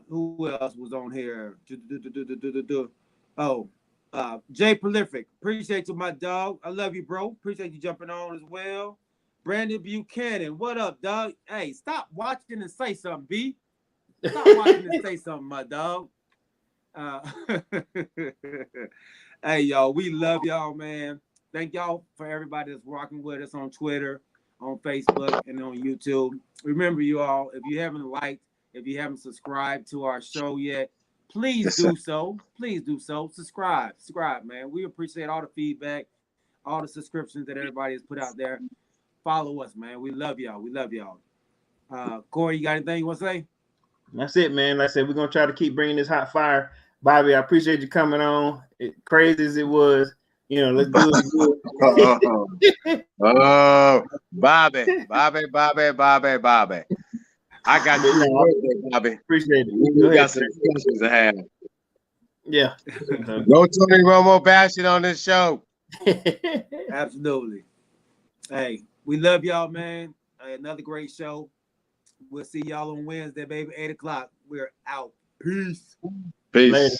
Speaker 1: Who else was on here? Jay Prolific. Appreciate you, my dog. I love you, bro. Appreciate you jumping on as well. Brandon Buchanan. What up, dog? Hey, stop watching and say something, B. Stop watching and say something, my dog. Hey, y'all, we love y'all, man. Thank y'all for everybody that's rocking with us on Twitter, on Facebook, and on YouTube. Remember, you all, if you haven't liked, if you haven't subscribed to our show yet, please do so. Please do so. Subscribe, man. We appreciate all the feedback, all the subscriptions that everybody has put out there. Follow us, man. We love y'all. We love y'all. Corey, you got anything you want to say?
Speaker 5: That's it, man. Like I said, we're going to try to keep bringing this hot fire. Bobby, I appreciate you coming on. Crazy as it was, let's do it.
Speaker 3: Bobby. I got you, Bobby.
Speaker 5: Appreciate it.
Speaker 3: We got some questions to have.
Speaker 5: Yeah.
Speaker 3: No Tony Romo bashing on this show.
Speaker 1: Absolutely. Hey, we love y'all, man. Another great show. We'll see y'all on Wednesday, baby, 8 o'clock. We're out. Peace.
Speaker 3: Peace. Later.